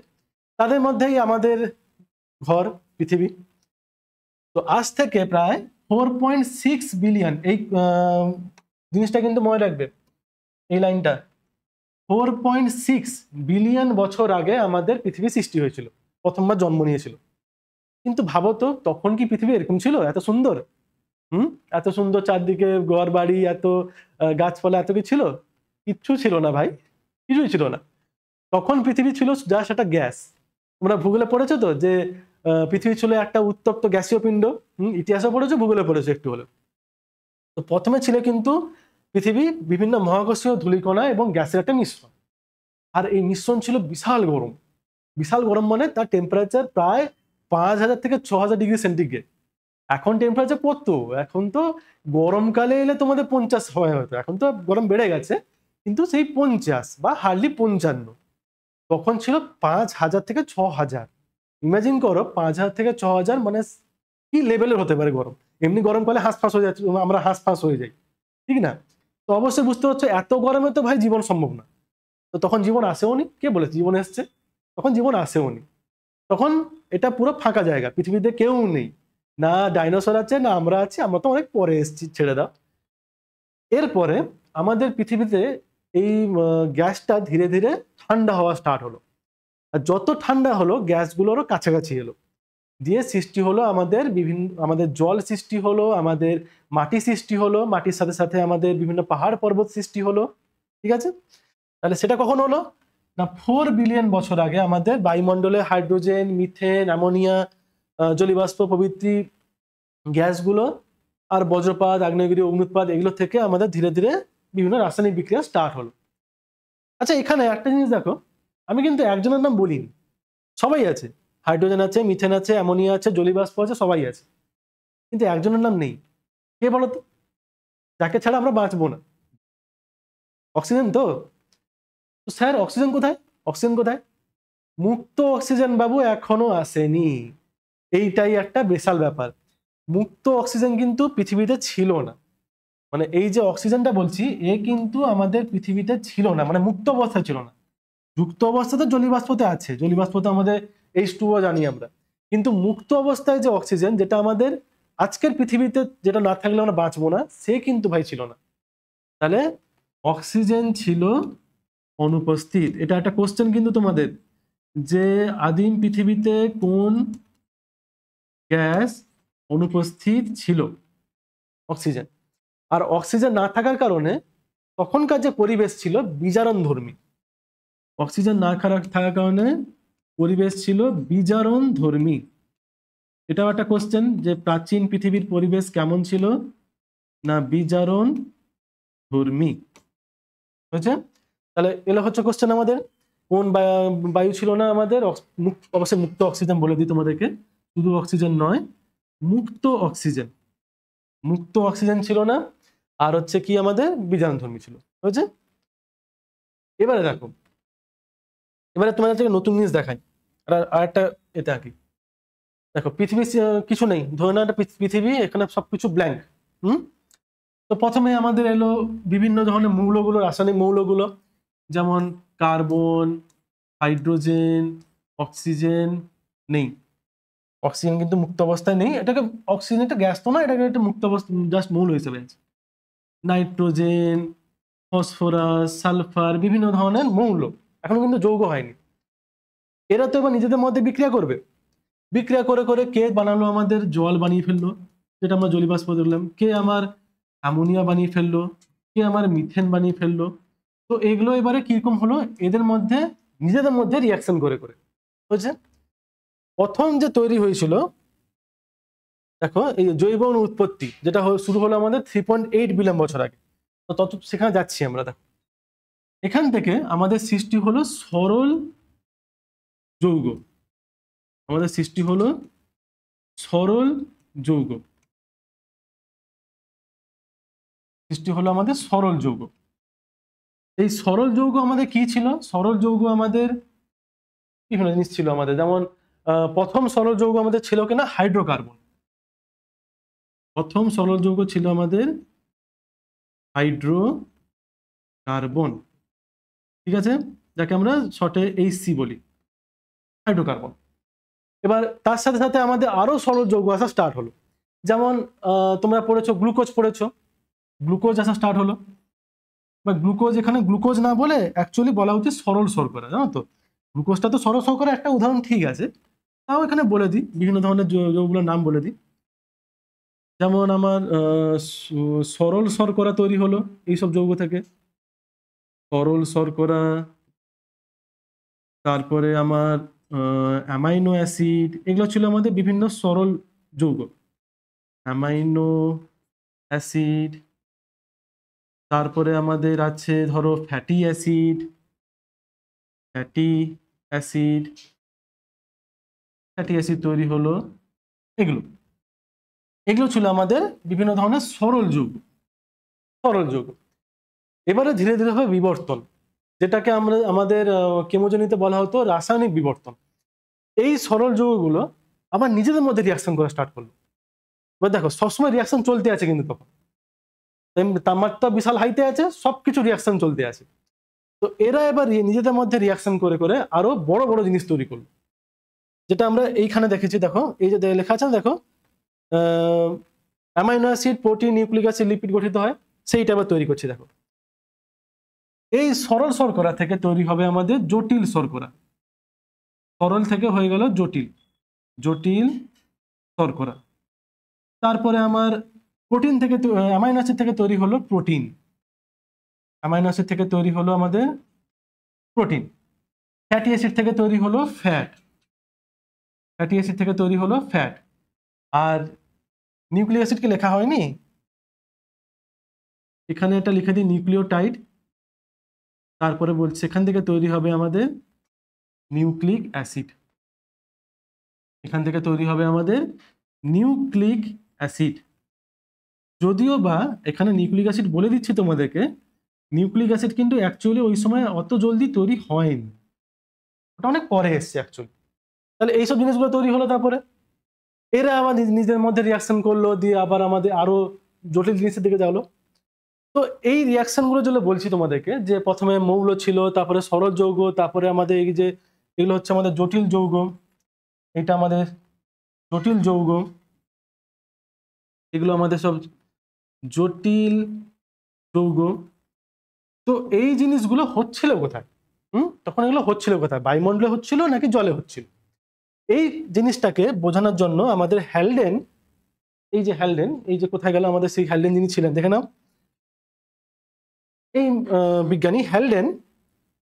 তাদের মধ্যেই আমাদের ঘর পৃথিবী। তো আজ থেকে প্রায় 4.6 বিলিয়ন, এই জিনিসটা কিন্তু মনে রাখবে, এই লাইনটা, 4.6 বিলিয়ন বছর আগে আমাদের পৃথিবী সৃষ্টি হয়েছিল, প্রথমবার জন্ম নিয়েছিল। কিন্তু ভাবো তো, তখন কি পৃথিবী এরকম ছিল, এত সুন্দর? এত সুন্দর চারদিকে ঘর বাড়ি, এত গাছপালা, এত কি ছিল? কিচ্ছু ছিল না ভাই, কিছুই ছিল না। তখন পৃথিবী ছিল যা সেটা গ্যাস। তোমরা ভূগোলে পড়েছো তো যে পৃথিবী ছিল একটা উত্তপ্ত গ্যাসীয় পিণ্ড। ইতিহাসে পড়েছো, ভূগোলে পড়েছো একটু হলে। তো প্রথমে ছিল কিন্তু পৃথিবী বিভিন্ন মহাকর্ষীয় ধূলিকণা এবং গ্যাসের একটা মিশ্রণ। আর এই মিশ্রণ ছিল বিশাল গরম। বিশাল গরম মানে তার টেম্পারেচার প্রায় 5000 থেকে 6000 ডিগ্রি সেন্টিগ্রেড। এখন টেম্পারেচার কত? এখন তো গরমকালে এলে তোমাদের 50 হয় হয়তো, এখন তো গরম বেড়ে গেছে, কিন্তু সেই 50 বা হার্ডলি 55। তখন ছিল 5000 থেকে 6000। ইমাজিন করো 5000 থেকে 6000, মানে কি লেভেলের হতে পারে গরম। এমনি গরমকালে হাঁসফাঁস হয়ে যাচ্ছে, আমরা হাঁসফাঁস হয়ে যাই, ঠিক না? তো অবশ্যই বুঝতে পারছো এত গরমে তো ভাই জীবন সম্ভব না। তো তখন জীবন আসেও নি। কে বলেছে জীবন এসছে? তখন জীবন আসেও নি। তখন এটা পুরো ফাঁকা জায়গা, পৃথিবীতে কেউ নেই, না ডাইনোসর আছে, না আমরা আছি, আমরা তো অনেক পরে এসেছি, ছেড়ে দাও। এরপরে আমাদের পৃথিবীতে এই গ্যাসটা ধীরে ধীরে ঠান্ডা হওয়া স্টার্ট হলো। আর যত ঠান্ডা হলো গ্যাসগুলোরও কাছাকাছি এলো, দিয়ে সৃষ্টি হলো আমাদের আমাদের জল সৃষ্টি হলো, আমাদের মাটি সৃষ্টি হলো, মাটির সাথে সাথে আমাদের বিভিন্ন পাহাড় পর্বত সৃষ্টি হলো, ঠিক আছে? তাহলে সেটা কখন হলো না 4 বিলিয়ন বছর আগে আমাদের বায়ুমণ্ডলে হাইড্রোজেন, মিথেন, অ্যামোনিয়া, জলীয়বাষ্প প্রভৃতি গ্যাসগুলো আর বজ্রপাত, আগ্নেয়গিরি, অগ্নুৎপাত, এগুলো থেকে আমাদের ধীরে ধীরে বিভিন্ন রাসায়নিক বিক্রিয়া স্টার্ট হলো। আচ্ছা, এখানে একটা জিনিস দেখো, আমি কিন্তু একজনের নাম বলিনি, সবাই আছে। হাইড্রোজেন আছে, মিথেন আছে, অ্যামোনিয়া আছে, জলীয়বাষ্প আছে, সবাই আছে, কিন্তু একজনের নাম নেই। কে বলতো? যাকে ছাড়া আমরা বাঁচবো না। অক্সিজেন তো। স্যার অক্সিজেন কোথায়? অক্সিজেন কোথায়? মুক্ত অক্সিজেন বাবু এখনো আসেনি। এইটাই একটা বিশাল ব্যাপার। মুক্ত অক্সিজেন কিন্তু পৃথিবীতে ছিল না। মানে এই যে অক্সিজেনটা বলছি, এ কিন্তু আমাদের পৃথিবীতে ছিল না, মানে মুক্ত অবস্থায় ছিল না। যুক্ত অবস্থাতে জলীয়বাষ্পতে আছে, জলীয়বাষ্পতে আমাদের H2O জানি আমরা, কিন্তু মুক্ত অবস্থায় যে অক্সিজেন, যেটা আমাদের আজকের পৃথিবীতে যেটা না থাকলে আমরা বাঁচবো না, সে কিন্তু ভাই ছিল না। তাহলে অক্সিজেন ছিল অনুপস্থিত। এটা একটা কোশ্চেন কিন্তু তোমাদের, যে আদিম পৃথিবীতে কোন গ্যাস অনুপস্থিত ছিল? অক্সিজেন। আর অক্সিজেন না থাকার কারণে তখনকার যে পরিবেশ ছিল বিজারণধর্মী। অক্সিজেন না থাকার কারণে পরিবেশ ছিল বিজারণধর্মী। এটাও একটা কোশ্চেন, যে প্রাচীন পৃথিবীর পরিবেশ কেমন ছিল? না বিজারণধর্মী। বুঝছেন? তাহলে এগুলো হচ্ছে কোশ্চেন আমাদের। কোন বায়ু ছিল না আমাদের? অবশ্যই মুক্ত অক্সিজেন বলে দিই তোমাদেরকে, শুধু অক্সিজেন নয়, মুক্ত অক্সিজেন। মুক্ত অক্সিজেন ছিল না। আর হচ্ছে কি আমাদের বিজারণধর্মী ছিল। বুঝছে? এবারে দেখো, এবারে তোমাদের নতুন জিনিস দেখাই। আর একটা এতে আঁকি। দেখো পৃথিবী কিছু নেই, ধরে না একটা পৃথিবী, এখানে সবকিছু ব্ল্যাঙ্ক। তো প্রথমে আমাদের এলো বিভিন্ন ধরনের মৌলগুলো, রাসায়নিক মৌলগুলো, যেমন কার্বন, হাইড্রোজেন, অক্সিজেন নেই। অক্সিজেন কিন্তু মুক্ত অবস্থায় নেই। এটাকে অক্সিজেন একটা গ্যাস তো না, এটাকে একটা মুক্ত অবস্থা জাস্ট মৌল হিসেবে আছে। নাইট্রোজেন, ফসফরাস, সালফার, বিভিন্ন ধরনের মৌল এখনো কিন্তু যৌগ হয়নি। এরা তো এবার নিজেদের মধ্যে বিক্রিয়া করবে। বিক্রিয়া করে করে কে বানালো আমাদের জল বানিয়ে ফেললো, যেটা আমরা জলীয়বাষ্প দেখলাম। কে আমার অ্যামোনিয়া বানিয়ে ফেললো, কে আমার মিথেন বানিয়ে ফেললো। তো এগুলো এবারে কিরকম হলো, এদের মধ্যে নিজেদের মধ্যে রিয়াকশন করে করে। বুঝছে? প্রথম যে তৈরি হয়েছিল, দেখো এই জৈব অণু উৎপত্তি, যেটা শুরু হলো আমাদের 3.8 বিলিয়ন বছর আগে। তো তত সেখানে যাচ্ছি আমরা। দেখো এখান থেকে আমাদের সৃষ্টি হলো সরল যৌগ। আমাদের সৃষ্টি হলো সরল যৌগ। সৃষ্টি হলো আমাদের সরল যৌগ। এই সরল যৌগ আমাদের কি ছিল? সরল যৌগ আমাদের বিভিন্ন জিনিস ছিল আমাদের, যেমন প্রথম সরল যৌগ আমাদের ছিল কিনা হাইড্রোকার্বন। প্রথম সরল যৌগ ছিল আমাদের হাইড্রোকার্বন। ঠিক আছে, যাকে আমরা শর্টে HC বলি, হাইড্রোকার্বন। এবার তার সাথে সাথে আমাদের আরো সরল যৌগ আসা স্টার্ট হলো। যেমন তোমরা পড়েছো গ্লুকোজ, পড়েছো গ্লুকোজ আসা স্টার্ট হলো। বা গ্লুকোজ, এখানে গ্লুকোজ না বলে অ্যাকচুয়ালি বলা উচিত সরল শর্করা, জানো তো? গ্লুকোজটা তো সরল শর্করা একটা উদাহরণ, ঠিক আছে, তাও এখানে বলে দিই, বিভিন্ন ধরনের যৌগগুলোর নাম বলে দিই। যেমন আমার সরল শর্করা তৈরি হলো এইসব যৌগ থেকে, সরল শর্করা। তারপরে আমার অ্যামাইনো অ্যাসিড, এগুলো ছিল আমাদের বিভিন্ন সরল যৌগ। Amino acid. তারপরে আমাদের আছে ধরো fatty acid, fatty acid, fatty acid তৈরি হলো। এগুলো এগুলো ছিল আমাদের বিভিন্ন ধরনের সরল যৌগ। সরল যৌগ। এবারে ধীরে ধীরে হবে বিবর্তন, যেটাকে আমরা আমাদের কেমোজেনিতে বলা হতো রাসায়নিক বিবর্তন। এই সরল যৌগগুলো আবার নিজেদের মধ্যে রিয়াকশন করা স্টার্ট করলো। এবার দেখো সবসময় রিয়াকশন চলতে আছে, কিন্তু তখন তাপমাত্রা বিশাল হাইতে আছে, সবকিছু রিয়াকশন চলতে আছে। তো এরা এবার নিজেদের মধ্যে রিয়াকশন করে করে আরো বড় বড় জিনিস তৈরি করলো, যেটা আমরা এইখানে দেখেছি। দেখো এই যে লেখা আছে, দেখো amino acid, protein, nucleic acid, lipid গঠিত হয়, সেইটা আবার তৈরি করছি। দেখো এই সরল শর্করা থেকে তৈরি হবে আমাদের জটিল শর্করা। সরল থেকে হয়ে গেল জটিল, জটিল শর্করা। তারপরে আমার প্রোটিন থেকে, অ্যামাইনো অ্যাসিড থেকে তৈরি হলো প্রোটিন। অ্যামাইনো অ্যাসিড থেকে তৈরি হলো আমাদের প্রোটিন। ফ্যাটি অ্যাসিড থেকে তৈরি হলো ফ্যাট। ফ্যাটি অ্যাসিড থেকে তৈরি হলো ফ্যাট। আর নিউক্লিক অ্যাসিডকে লেখা হয়নি, এখানে এটা লিখে দিই নিউক্লিওটাইড। তারপরে বলছি এখান থেকে তৈরি হবে আমাদের নিউক্লিক অ্যাসিড। এখান থেকে তৈরি হবে আমাদের নিউক্লিক অ্যাসিড। যদিও বা এখানে নিউক্লিক অ্যাসিড বলে দিচ্ছি তোমাদেরকে, নিউক্লিক অ্যাসিড কিন্তু অ্যাকচুয়ালি ওই সময় অত জলদি তৈরি হয়নি, ওটা অনেক পরে এসছে অ্যাকচুয়ালি। তাহলে এইসব জিনিসগুলো তৈরি হলো। তারপরে এরা আবার নিজেদের মধ্যে রিয়াকশন করলো, দিয়ে আবার আমাদের আরো জটিল জিনিসের দিকে গেলো। তো এই রিয়াকশনগুলো যেগুলো বলছি তোমাদেরকে, যে প্রথমে মৌল ছিল, তারপরে সরল যৌগ, তারপরে আমাদের এই যে এগুলো হচ্ছে আমাদের জটিল যৌগ, এটা আমাদের জটিল যৌগ, এগুলো আমাদের সব জটিল যৌগ। তো এই জিনিসগুলো হচ্ছিল কোথায়? তখন এগুলো হচ্ছিল কোথায়? বায়ুমণ্ডলে হচ্ছিল নাকি জলে হচ্ছিল? এই জিনিসটাকে বোঝানোর জন্য আমাদের হ্যালডেন, এই যে কোথায় গেল আমাদের সেই হ্যালডেন যিনি ছিলেন, দেখে নাও। এই বিজ্ঞানী হ্যালডেন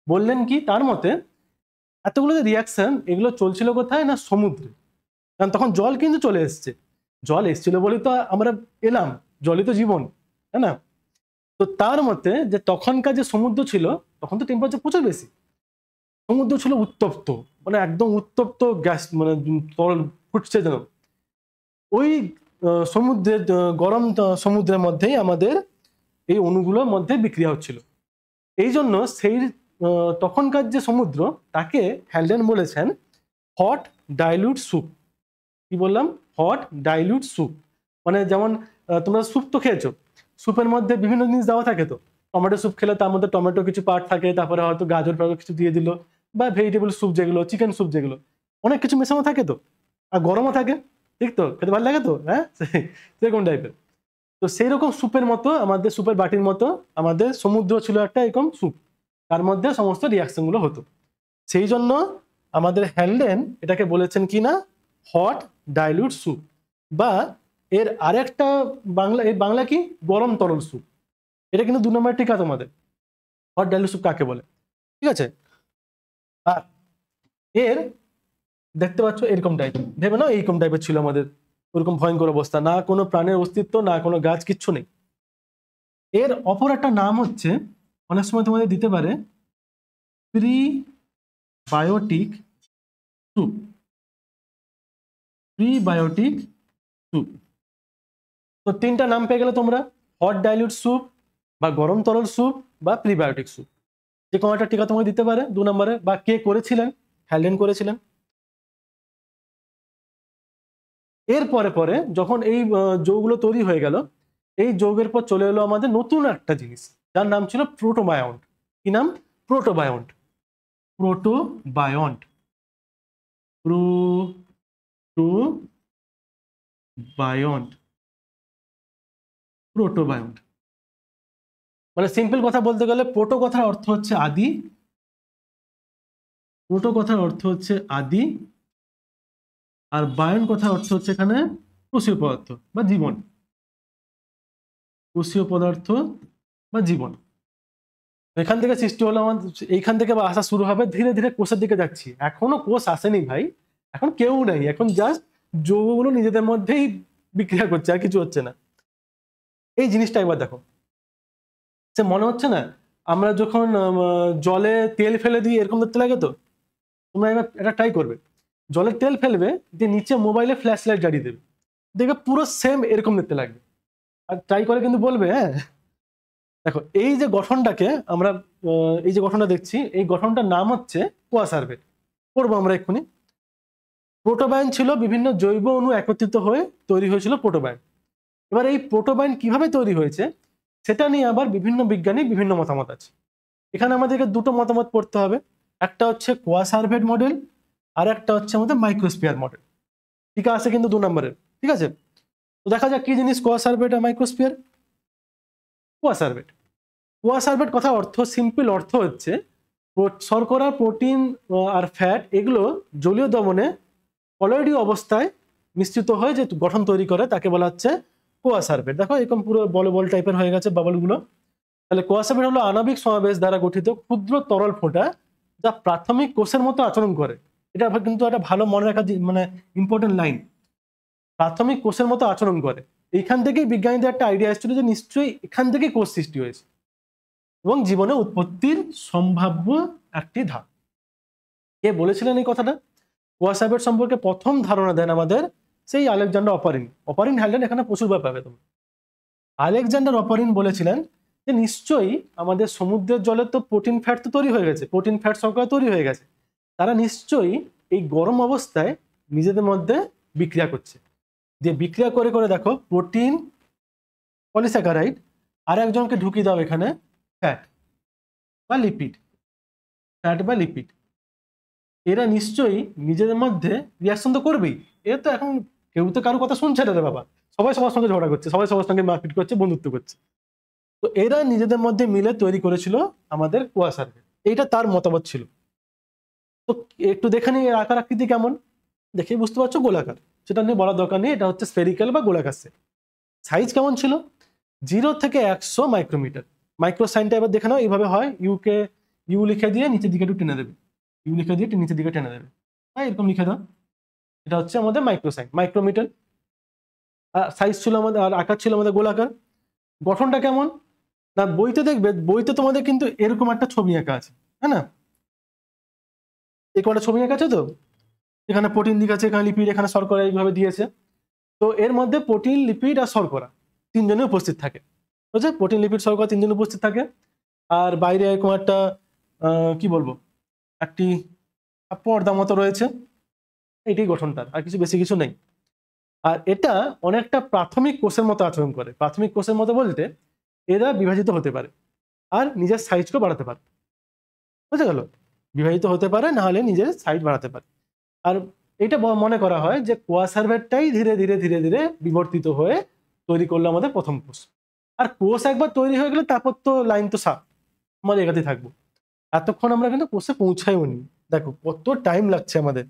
বললেন কি, তার মতে এতগুলো যে রিয়াকশন, এগুলো চলছিল কোথায় না সমুদ্রে। কারণ তখন জল কিন্তু চলে এসছে, জল এসছিল বলেই তো আমরা এলাম, জলই তো জীবন, তাই না? তো তার মতে যে তখনকার যে সমুদ্র ছিল, তখন তো টেম্পারেচার প্রচুর বেশি, সমুদ্র ছিল উত্তপ্ত, মানে একদম উত্তপ্ত গ্যাস, মানে তরল ফুটছে যেন। ওই সমুদ্রের গরম সমুদ্রের মধ্যেই আমাদের এই অণুগুলোর মধ্যে বিক্রিয়া হচ্ছিল। এই জন্য সেই তখনকার যে সমুদ্র, তাকে হ্যালডেন বলেছেন হট ডাইলিউট স্যুপ। কি বললাম? Hot dilute soup. মানে যেমন তোমরা স্যুপ তো খেয়েছো, স্যুপের মধ্যে বিভিন্ন জিনিস দেওয়া থাকে। তো টমেটো স্যুপ খেলে তার মধ্যে টমেটো কিছু পার্ট থাকে, তারপরে হয়তো গাজর ফাজর কিছু দিয়ে দিল, বা ভেজিটেবল স্যুপ যেগুলো, চিকেন স্যুপ যেগুলো, অনেক কিছু মেশানো থাকে। তো আর গরমও থাকে, ঠিক তো? খেতে ভালো লাগে তো, হ্যাঁ, সেরকম টাইপের। তো সেই রকম স্যুপের মতো, আমাদের স্যুপের বাটির মতো আমাদের সমুদ্র ছিল একটা এরকম স্যুপ, তার মধ্যে সমস্ত রিয়াকশন গুলো হতো। সেই জন্য আমাদের হ্যালডেন এটাকে বলেছেন কি না, হট ডাইলিউট স্যুপ, বা এর আরেকটা বাংলা, এর বাংলা কি, গরম তরল স্যুপ। এটা কিন্তু 2 নম্বর টিকা তোমাদের, হট ডাইলিউট স্যুপ কাকে বলে, ঠিক আছে? আর এর দেখতে পাচ্ছ এরকম টাইপের, ভেবে নাও এইরকম টাইপের ছিল আমাদের, ওরকম ভয়ঙ্কর অবস্থা, না কোনো প্রাণের অস্তিত্ব, না কোনো গাছ, কিচ্ছু নেই। এর অপর একটা নাম হচ্ছে, অনেক সময় তোমাদের দিতে পারে, প্রিবায়োটিক স্যুপ। Prebiotic soup. তো 3টা নাম পেয়ে গেলে তোমরা, হট ডাইলিউট স্যুপ, বা গরম তরল স্যুপ, বা প্রিবায়োটিক স্যুপ। যে কোনো একটা টিকা তোমাকে দিতে পারে 2 নম্বরে। বা কে করেছিলেন? হ্যালডেন করেছিলেন। এর পরে পরে যখন এই যৌগগুলো তৈরি হয়ে গেল, এই যৌগের পর চলে এলো আমাদের নতুন একটা জিনিস, যার নাম ছিল প্রোটোবায়ন্ট। কি নাম? প্রোটোবায়ন্ট। Protobiont, protobiont, protobiont. মানে সিম্পল কথা বলতে গেলে, প্রোটো কথার অর্থ হচ্ছে আদি, প্রোটো কথার অর্থ হচ্ছে আদি, আর বায়ন কথার অর্থ হচ্ছে এখানে কোষীয় পদার্থ বা জীবন, কোষীয় পদার্থ বা জীবন। এখান থেকে সৃষ্টি হলো আমাদের, এইখান থেকে আসা শুরু হবে, ধীরে ধীরে কোষের দিকে যাচ্ছি। এখনো কোষ আসেনি ভাই, এখন কেউ নাই, এখন জাস্ট যৌগগুলো নিজেদের মধ্যেই বিক্রিয়া করছে, আর কিছু হচ্ছে না। এই জিনিসটা একবার দেখো, সে মনে হচ্ছে না আমরা যখন জলে তেল ফেলে দিই, এরকম দেখতে লাগে। তো তোমরা এবার এটা ট্রাই করবে, জলে তেল ফেলবে, যে নিচে মোবাইলে ফ্ল্যাশ লাইট জ্বালিয়ে দেবে, দেখবে পুরো সেম এরকম দেখতে লাগবে। আর ট্রাই করে কিন্তু বলবে, হ্যাঁ। দেখো এই যে গঠনটাকে আমরা, এই যে গঠনটা দেখছি, এই গঠনটার নাম হচ্ছে কোয়াসার্ভেট। পড়বো আমরা এক্ষুনি। প্রোটোবায়ন ছিল বিভিন্ন জৈব অণু একত্রিত হয়ে তৈরি হয়েছিল প্রোটোবায়ন। এবার এই প্রোটোবায়ন কিভাবে তৈরি হয়েছে, সেটা নিয়ে আবার বিভিন্ন বিজ্ঞানী বিভিন্ন মতামত আছে। এখানে আমাদেরকে 2টো মতামত পড়তে হবে, একটা হচ্ছে কোয়াসার্ভেট মডেল, আর একটা হচ্ছে আমাদের মাইক্রোস্ফিয়ার মডেল। ঠিক আছে, কিন্তু 2 নম্বরের, ঠিক আছে? তো দেখা যাক কি জিনিস কোয়াসার্ভেট আর মাইক্রোস্ফিয়ার। কোয়াসার্ভেট, কোয়াসার্ভেট কথা অর্থ, সিম্পল অর্থ হচ্ছে শর্করা, প্রোটিন আর ফ্যাট, এগুলো জলীয় দমনে কলয়েডীয় অবস্থায় মিশ্রিত হয়ে যে গঠন তৈরি করে, তাকে বলা হচ্ছে কোয়াসার্ভেট। দেখো এরকম পুরো বল বল টাইপের হয়ে গেছে বাবলগুলো। তাহলে কোয়াসার্ভেট হলো আণবিক সমাবেশ দ্বারা গঠিত ক্ষুদ্র তরল ফোঁটা, যা প্রাথমিক কোষের মতো আচরণ করে। এটা কিন্তু একটা ভালো মনে রাখা, মানে ইম্পর্টেন্ট লাইন, প্রাথমিক কোষের মতো আচরণ করে। এইখান থেকেই বিজ্ঞানীদের একটা আইডিয়া এসেছিল যে নিশ্চয়ই এখান থেকেই কোষ সৃষ্টি হয়েছে, এবং জীবনে উৎপত্তির সম্ভাব্য একটি ধাপ। কে বলেছিলেন এই কথাটা? কোয়াসার্ভেট সম্পর্কে প্রথম ধারণা দেন আমাদের সেই আলেকজান্ডার অপারিন। অপারিন হ্যালডেন এখানে প্রচুরবার পাবে তুমি। আলেকজান্ডার অপারিন বলেছিলেন যে নিশ্চয়ই আমাদের সমুদ্রের জলে তো প্রোটিন ফ্যাট তো তৈরি হয়ে গেছে, প্রোটিন ফ্যাট শর্করা তৈরি হয়ে গেছে, তারা নিশ্চয়ই এই গরম অবস্থায় নিজেদের মধ্যে বিক্রিয়া করছে। যে বিক্রিয়া করে করে দেখো, প্রোটিন পলিস্যাকারাইড, আর একজনকে ঢুকিয়ে দাও এখানে ফ্যাট বা লিপিড, ফ্যাট বা লিপিড, এরা নিশ্চয়ই নিজেদের মধ্যে রিয়াকশন তো করবেই। এরা তো এখন কেউ তো কারো কথা শুনছে না রে বাবা, সবাই সবার সঙ্গে ঝগড়া করছে, সবাই সবার সঙ্গে মারপিট করছে, বন্ধুত্ব করছে। তো এরা নিজেদের মধ্যে মিলে তৈরি করেছিল আমাদের কোয়া সার্ভে, এইটা তার মতামত ছিল। তো একটু দেখে নিই এর আকার আকৃতি কেমন, দেখেই বুঝতে পারছো গোলাকার, সেটা নিয়ে বলার দরকার নেই, এটা হচ্ছে স্ফেরিক্যাল বা গোলাকার সেল। সাইজ কেমন ছিল, 0 থেকে 100 মাইক্রোমিটার। মাইক্রো সাইনটা এবার দেখে নাও, এইভাবে হয়, ইউ লিখে দিয়ে নিচের দিকে একটু টেনে দেবে, ইউ লিখে দিয়ে নিচের দিকে টেনে দেবে, হ্যাঁ এরকম লিখে দাও। এটা হচ্ছে আমাদের মাইক্রো সাইন, মাইক্রোমিটার। সাইজ ছিল আমাদের, আর আকার ছিল আমাদের গোলাকার। গঠনটা কেমন না, বইতে দেখবে, বইতে তোমাদের কিন্তু এরকম একটা ছবি আঁকা আছে, হ্যাঁ না, এরকম একটা ছবি আঁকা আছে। তো এখানে প্রোটিন দিক আছে, এখানে লিপিড, এখানে শর্করা, এইভাবে দিয়েছে। তো এর মধ্যে প্রোটিন, লিপিড আর শর্করা তিনজনে উপস্থিত থাকে, বুঝছে, প্রোটিন, লিপিড, শর্করা তিনজন উপস্থিত থাকে। আর বাইরে এরকম একটা কি বলবো, একটি পর্দা মতো রয়েছে, এটাই গঠনটার, আর কিছু বেশি কিছু নেই। আর এটা অনেকটা প্রাথমিক কোষের মতো আচরণ করে। প্রাথমিক কোষের মতো বলতে এরা বিভাজিত হতে পারে আর নিজের সাইজকেও বাড়াতে পারে, বুঝে গেল, বিভাজিত হতে পারে, না হলে নিজের সাইজ বাড়াতে পারে। আর এটা মনে করা হয় যে কোয়া সার্ভেটটাই ধীরে ধীরে ধীরে ধীরে বিবর্তিত হয়ে তৈরি করলো আমাদের প্রথম কোষ। আর কোষ একবার তৈরি হয়ে গেলে তারপর তো লাইন তো সাফ, আমাদের এগাতে থাকবো। এতক্ষণ আমরা কিন্তু কোষে পৌঁছাইও নি, দেখো কত টাইম লাগছে আমাদের।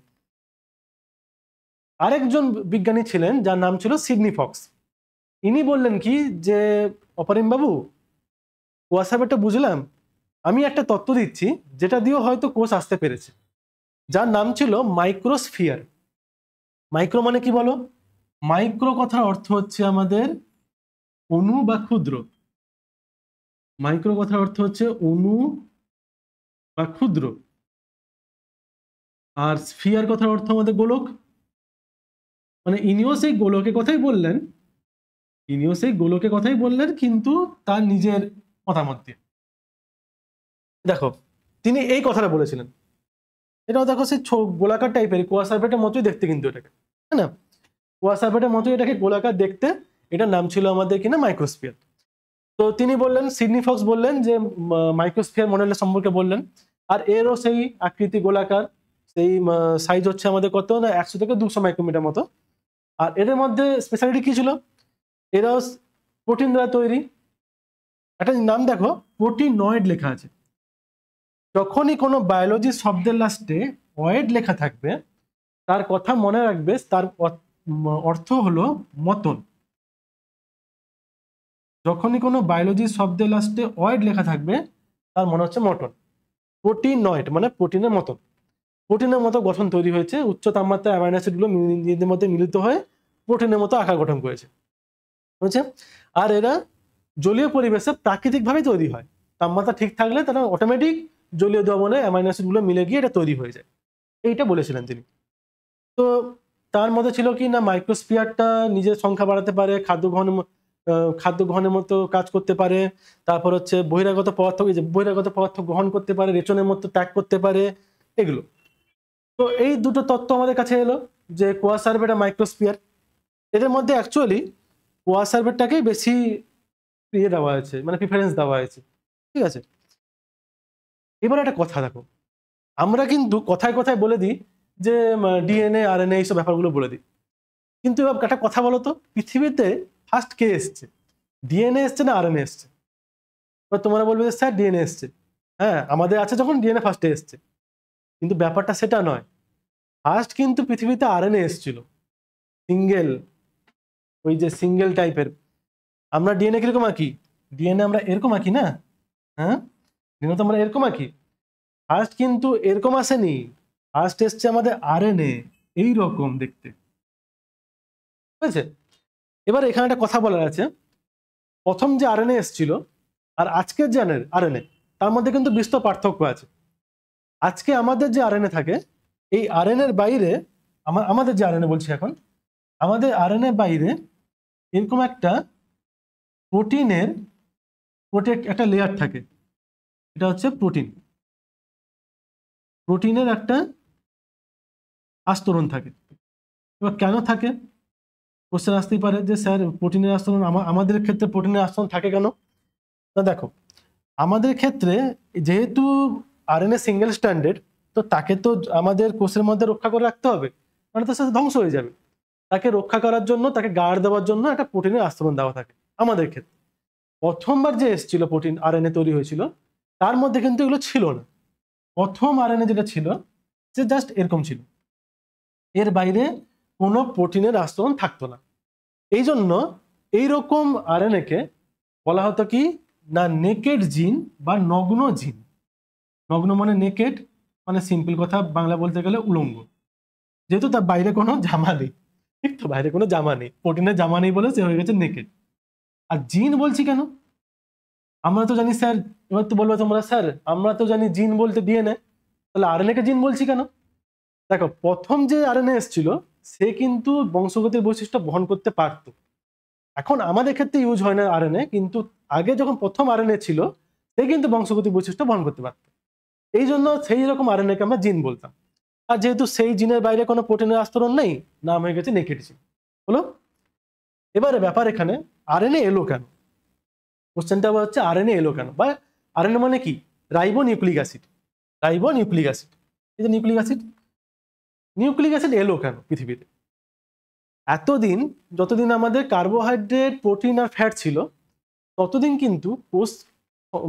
আরেকজন বিজ্ঞানী ছিলেন যার নাম ছিল সিডনি ফক্স। ইনি বললেন কি যে অপরিম বাবু, কোয়া সার্ভেটটা বুঝলাম, আমি একটা তত্ত্ব দিচ্ছি যেটা দিয়েও হয়তো কোষ আসতে পেরেছে, যার নাম ছিল মাইক্রোস্ফিয়ার। মাইক্রো মানে কি বলো, মাইক্রো কথার অর্থ হচ্ছে আমাদের অণু বা ক্ষুদ্র। মাইক্রো কথার অর্থ হচ্ছে অণু বা ক্ষুদ্র। আর স্ফিয়ার কথার অর্থ আমাদের গোলক। মানে ইনিও সেই গোলকের কথাই বললেন, ইনিও সেই গোলকের কথাই বললেন, কিন্তু তার নিজের মতামত দিয়ে। দেখো তিনি এই কথাটা বলেছিলেন, এটাও দেখো সেই গোলাকার টাইপের, কোয়া সার্ভেটের মতোই দেখতে কিন্তু এটাকে, তাই না, কোয়া সার্ভেটের মতোই এটাকে গোলাকার দেখতে। এটার নাম ছিল আমাদের কিনা মাইক্রোস্ফিয়ার। তো তিনি বললেন, সিডনি ফক্স বললেন যে মাইক্রোস্ফিয়ার মডেলের সম্পর্কে বললেন। আর এরও সেই আকৃতি গোলাকার, সেই সাইজ হচ্ছে আমাদের কত না 100 থেকে 200 মাইক্রোমিটার মতো। আর এদের মধ্যে স্পেশালিটি কি ছিল, এরাও প্রোটিন দ্বারা তৈরি। একটা নাম দেখো, প্রোটিনয়েড লেখা আছে। যখনই কোনো বায়োলজি শব্দের লাস্টে ওয়েড লেখা থাকবে, তার কথা মনে রাখবে, তার অর্থ হলো মতন। যখনই কোনো বায়োলজি শব্দের লাস্টে ওয়েড লেখা থাকবে, তার মনে হচ্ছে মটন। প্রোটিনয়েড মানে প্রোটিনের মতন, প্রোটিনের মতো গঠন তৈরি হয়েছে, উচ্চ তাপমাত্রায় অ্যামাইনো অ্যাসিডগুলো নিজেদের মধ্যে মিলিত হয়ে প্রোটিনের মতো আকার গঠন করেছে, বুঝছে। আর এরা জলীয় পরিবেশে প্রাকৃতিকভাবে তৈরি হয়, তাপমাত্রা ঠিক থাকলে তারা অটোমেটিক জলীয় দ্রবণে অ্যামাইনো অ্যাসিডগুলো মিলে গিয়ে এটা তৈরি হয়ে যায়, এইটা বলেছিলেন তিনি। তো তার মধ্যে ছিল কি না, মাইক্রোস্ফিয়ারটা নিজের সংখ্যা বাড়াতে পারে, খাদ্য গ্রহণের মতো কাজ করতে পারে, তারপর হচ্ছে বহিরাগত পদার্থ গ্রহণ করতে পারে, রেচনের মতো ত্যাগ করতে পারে, এগুলো। তো এই দুটো তত্ত্ব আমাদের কাছে এলো, যে কোয়া সার্ভেট আর মাইক্রোস্ফিয়ার। এদের মধ্যে অ্যাকচুয়ালি কোয়া সার্ভেটটাকেই বেশি দেওয়া হয়েছে, মানে প্রিফারেন্স দেওয়া হয়েছে, ঠিক আছে। এবার একটা কথা দেখো, আমরা কিন্তু কথায় কথায় বলে দিই যে ডিএনএ, আরএনএ এইসব ব্যাপারগুলো বলে দিই, কিন্তু এবার একটা কথা বলো তো, পৃথিবীতে ফার্স্ট কে এসছে, ডিএনএ এসছে না আরএনএ এসছে? এবার তোমরা বলবে যে স্যার ডিএনএ এসছে, হ্যাঁ আমাদের আছে যখন ডিএনএ ফার্স্টে এসছে, কিন্তু ব্যাপারটা সেটা নয়। ফার্স্ট কিন্তু পৃথিবীতে আরএনএ এসেছিল, সিঙ্গেল, ওই যে সিঙ্গেল টাইপের। আমরা ডিএনএ কিরকম আঁকি, ডিএনএ আমরা এরকম আঁকি না, হ্যাঁ ডিএনএ তো আমরা এরকম আঁকি। ফার্স্ট কিন্তু এরকম আসেনি, ফার্স্ট এসছে আমাদের আরএনএ, এইরকম দেখতে, বুঝেছে। এবার এখানে একটা কথা বলার আছে, প্রথম যে আরএনএ এসেছিল আর আজকের যে আরএনএ, তার মধ্যে কিন্তু বিস্তর পার্থক্য আছে। আজকে আমাদের যে আরএনএ থাকে, এই আরএনএর বাইরে, আমাদের যে আরএনএ বলছি এখন, আমাদের আরএনএ বাইরে এরকম একটা প্রোটিনের একটা লেয়ার থাকে, এটা হচ্ছে প্রোটিনের একটা আস্তরণ থাকে। এবার কেন থাকে, কোশ্চেন আসতেই পারে যে স্যার প্রোটিনের আস্তরণ, আমাদের ক্ষেত্রে প্রোটিনের আস্তরণ থাকে কেন? না দেখো, আমাদের ক্ষেত্রে যেহেতু আরএনএ সিঙ্গেল স্ট্যান্ডার্ড, তো তাকে তো আমাদের কোষের মধ্যে রক্ষা করে রাখতে হবে, মানে তো সে ধ্বংস হয়ে যাবে। তাকে রক্ষা করার জন্য, তাকে গার্ড দেওয়ার জন্য একটা প্রোটিনের আস্তরণ দেওয়া থাকে। আমাদের ক্ষেত্রে প্রথমবার যে এসেছিল প্রোটিন আরএনএ তৈরি হয়েছিল, তার মধ্যে কিন্তু এগুলো ছিল না। প্রথম আরএনএ যেটা ছিল সে জাস্ট এরকম ছিল, এর বাইরে কোনো প্রোটিনের আস্তরণ থাকতো না। এই জন্য এইরকম আরএনএ কে বলা হতো কি না নেকেড জিন বা নগ্ন জিন। নগ্ন মানে নেকেড, মানে সিম্পল কথা বাংলা বলতে গেলে উলঙ্গ, যেহেতু তার বাইরে কোনো জামা নেই, ঠিক তো, বাইরে কোনো জামা নেই, প্রোটিনের জামা নেই বলে সে হয়ে গেছে নেকেড। আর জিন বলছি কেন? আমরা তো জানি স্যার, এবার তো বলবো তোমরা স্যার আমরা তো জানি জিন বলতে ডিএনএ, তাহলে আরএনএ কে জিন বলছি কেন? দেখো প্রথম যে আরএনএ এসেছিল সে কিন্তু বংশগতির বৈশিষ্ট্য বহন করতে পারত। এখন আমাদের ক্ষেত্রে ইউজ হয় না আরএনএ, কিন্তু আগে যখন প্রথম আরএনএ ছিল সে কিন্তু বংশগতির বৈশিষ্ট্য বহন করতে পারত। এই জন্য সেই রকম আরএনএ কে আমরা জিন বলতাম। আর যেহেতু সেই জিনের বাইরে কোনো প্রোটিনের আস্তরণ নেই, নাম হয়ে গেছে নেকেড জিন। হলো? এবারে ব্যাপার এখানে আরএনএ এলো কেন? কোশ্চেনটা হচ্ছে আরএনএ এলো কেন, বা আরএনএ মানে কি? Ribo nucleic acid. Ribo nucleic acid, এই যে নিউক্লিক অ্যাসিড, নিউক্লিক অ্যাসিড এলো কেন পৃথিবীতে? এতদিন যতদিন আমাদের কার্বোহাইড্রেট, প্রোটিন আর ফ্যাট ছিল, ততদিন কিন্তু কোষ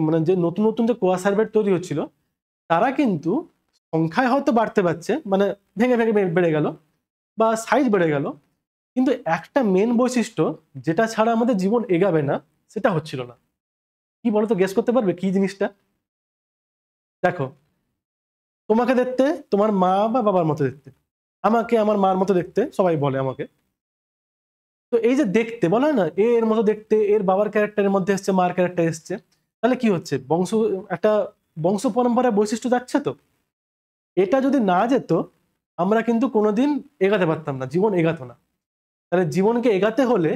মানে যে নতুন নতুন যে কোয়াসার্ভেট তৈরি হচ্ছিল তারা কিন্তু সংখ্যায় হয়তো বাড়তে পারছে, মানে ভেঙে ভেঙে বেড়ে গেল বা সাইজ বেড়ে গেল, কিন্তু একটা মেন বৈশিষ্ট্য যেটা ছাড়া আমাদের জীবন এগাবে না সেটা হচ্ছিল না। কি বলো তো, গেস করতে পারবে কি জিনিসটা? দেখো, তোমাকে দেখতে তোমার মা বা বাবার মতো দেখতে, আমাকে আমার মার মতো দেখতে, সবাই বলে আমাকে। তো এই যে দেখতে বলা হয় না, এর মতো দেখতে, এর বাবার ক্যারেক্টারের মধ্যে এসছে, মার ক্যারেক্টার এসছে, তাহলে কি হচ্ছে? একটা বংশ পরম্পরার বৈশিষ্ট্য যাচ্ছে। তো এটা যদি না যেত আমরা কিন্তু কোনোদিন এগাতে পারতাম না, জীবন এগাতো না। তাহলে জীবনকে এগাতে হলে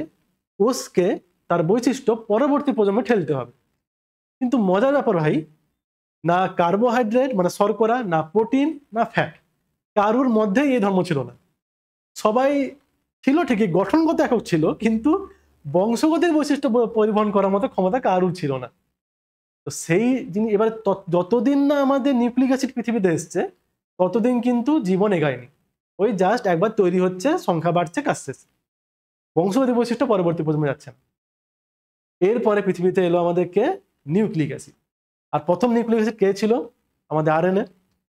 কোষকে তার বৈশিষ্ট্য পরবর্তী প্রজন্মে ঠেলতে হবে। কিন্তু মজার ব্যাপার ভাই, না কার্বোহাইড্রেট মানে শর্করা, না প্রোটিন, না ফ্যাট, কারুর মধ্যেই এই ধর্ম ছিল না। সবাই ছিল ঠিকই, গঠনগত একক ছিল, কিন্তু বংশগতির বৈশিষ্ট্য পরিবহন করার মতো ক্ষমতা কারুর ছিল না। তো সেই জিনিস এবার যতদিন না আমাদের নিউক্লিক অ্যাসিড পৃথিবীতে এসছে ততদিন কিন্তু জীবন এগায়নি। ওই জাস্ট একবার তৈরি হচ্ছে, সংখ্যা বাড়ছে, কাজ শেষ, বংশগতি বৈশিষ্ট্য পরবর্তী প্রজন্মে যাচ্ছে না। এরপরে পৃথিবীতে এলো আমাদেরকে নিউক্লিক অ্যাসিড। আর প্রথম নিউক্লিক অ্যাসিড কে ছিল? আমাদের আরএনএ।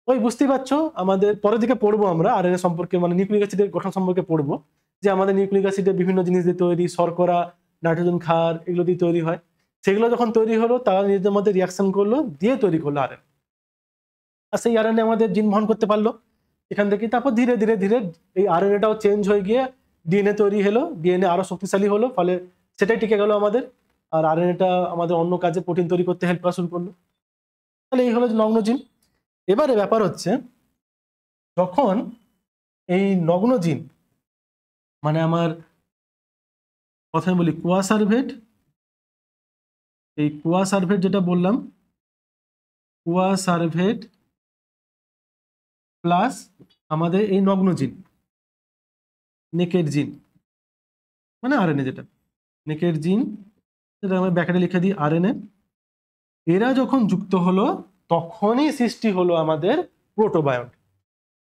ওই বুঝতেই পারছো, আমাদের পরের দিকে পড়বো আমরা আরএনএ সম্পর্কে, মানে নিউক্লিক অ্যাসিডের গঠন সম্পর্কে পড়বো, যে আমাদের নিউক্লিক অ্যাসিডের বিভিন্ন জিনিস দিয়ে তৈরি, শর্করা, নাইট্রোজেন ক্ষার, এগুলো দিয়ে তৈরি হয়। সেগুলো যখন তৈরি হলো তারা নিজেদের মধ্যে রিয়াকশন করলো, দিয়ে তৈরি করলো আরএনএ। আর সেই আরএনএ আমাদের জিন বহন করতে পারলো এখান থেকে। তারপর ধীরে ধীরে ধীরে এই আরএনএটাও চেঞ্জ হয়ে গিয়ে ডিএনএ তৈরি হলো, ডিএনএ আরো শক্তিশালী হলো, ফলে সেটাই টিকে গেল আমাদের। আর আরএনএটা আমাদের অন্য কাজে প্রোটিন তৈরি করতে হেল্প করা শুরু করলো। তাহলে এই হলো নগ্ন জিন। এবারে ব্যাপার হচ্ছে, যখন এই নগ্ন জিন মানে আমার কথায় বলি কোয়াসার্ভেট, এই কোয়াসার্ভেট যেটা বললাম, কোয়াসার্ভেট প্লাস আমাদের এই নগ্ন জিন, নেকেড জিন মানে আরএনএ, যেটা নেকেড জিন, সেটা আমরা ব্যাকেটে লিখে দিই আরএনএ। এরা যখন যুক্ত হলো তখনই সৃষ্টি হলো আমাদের প্রোটোবায়ন্ট,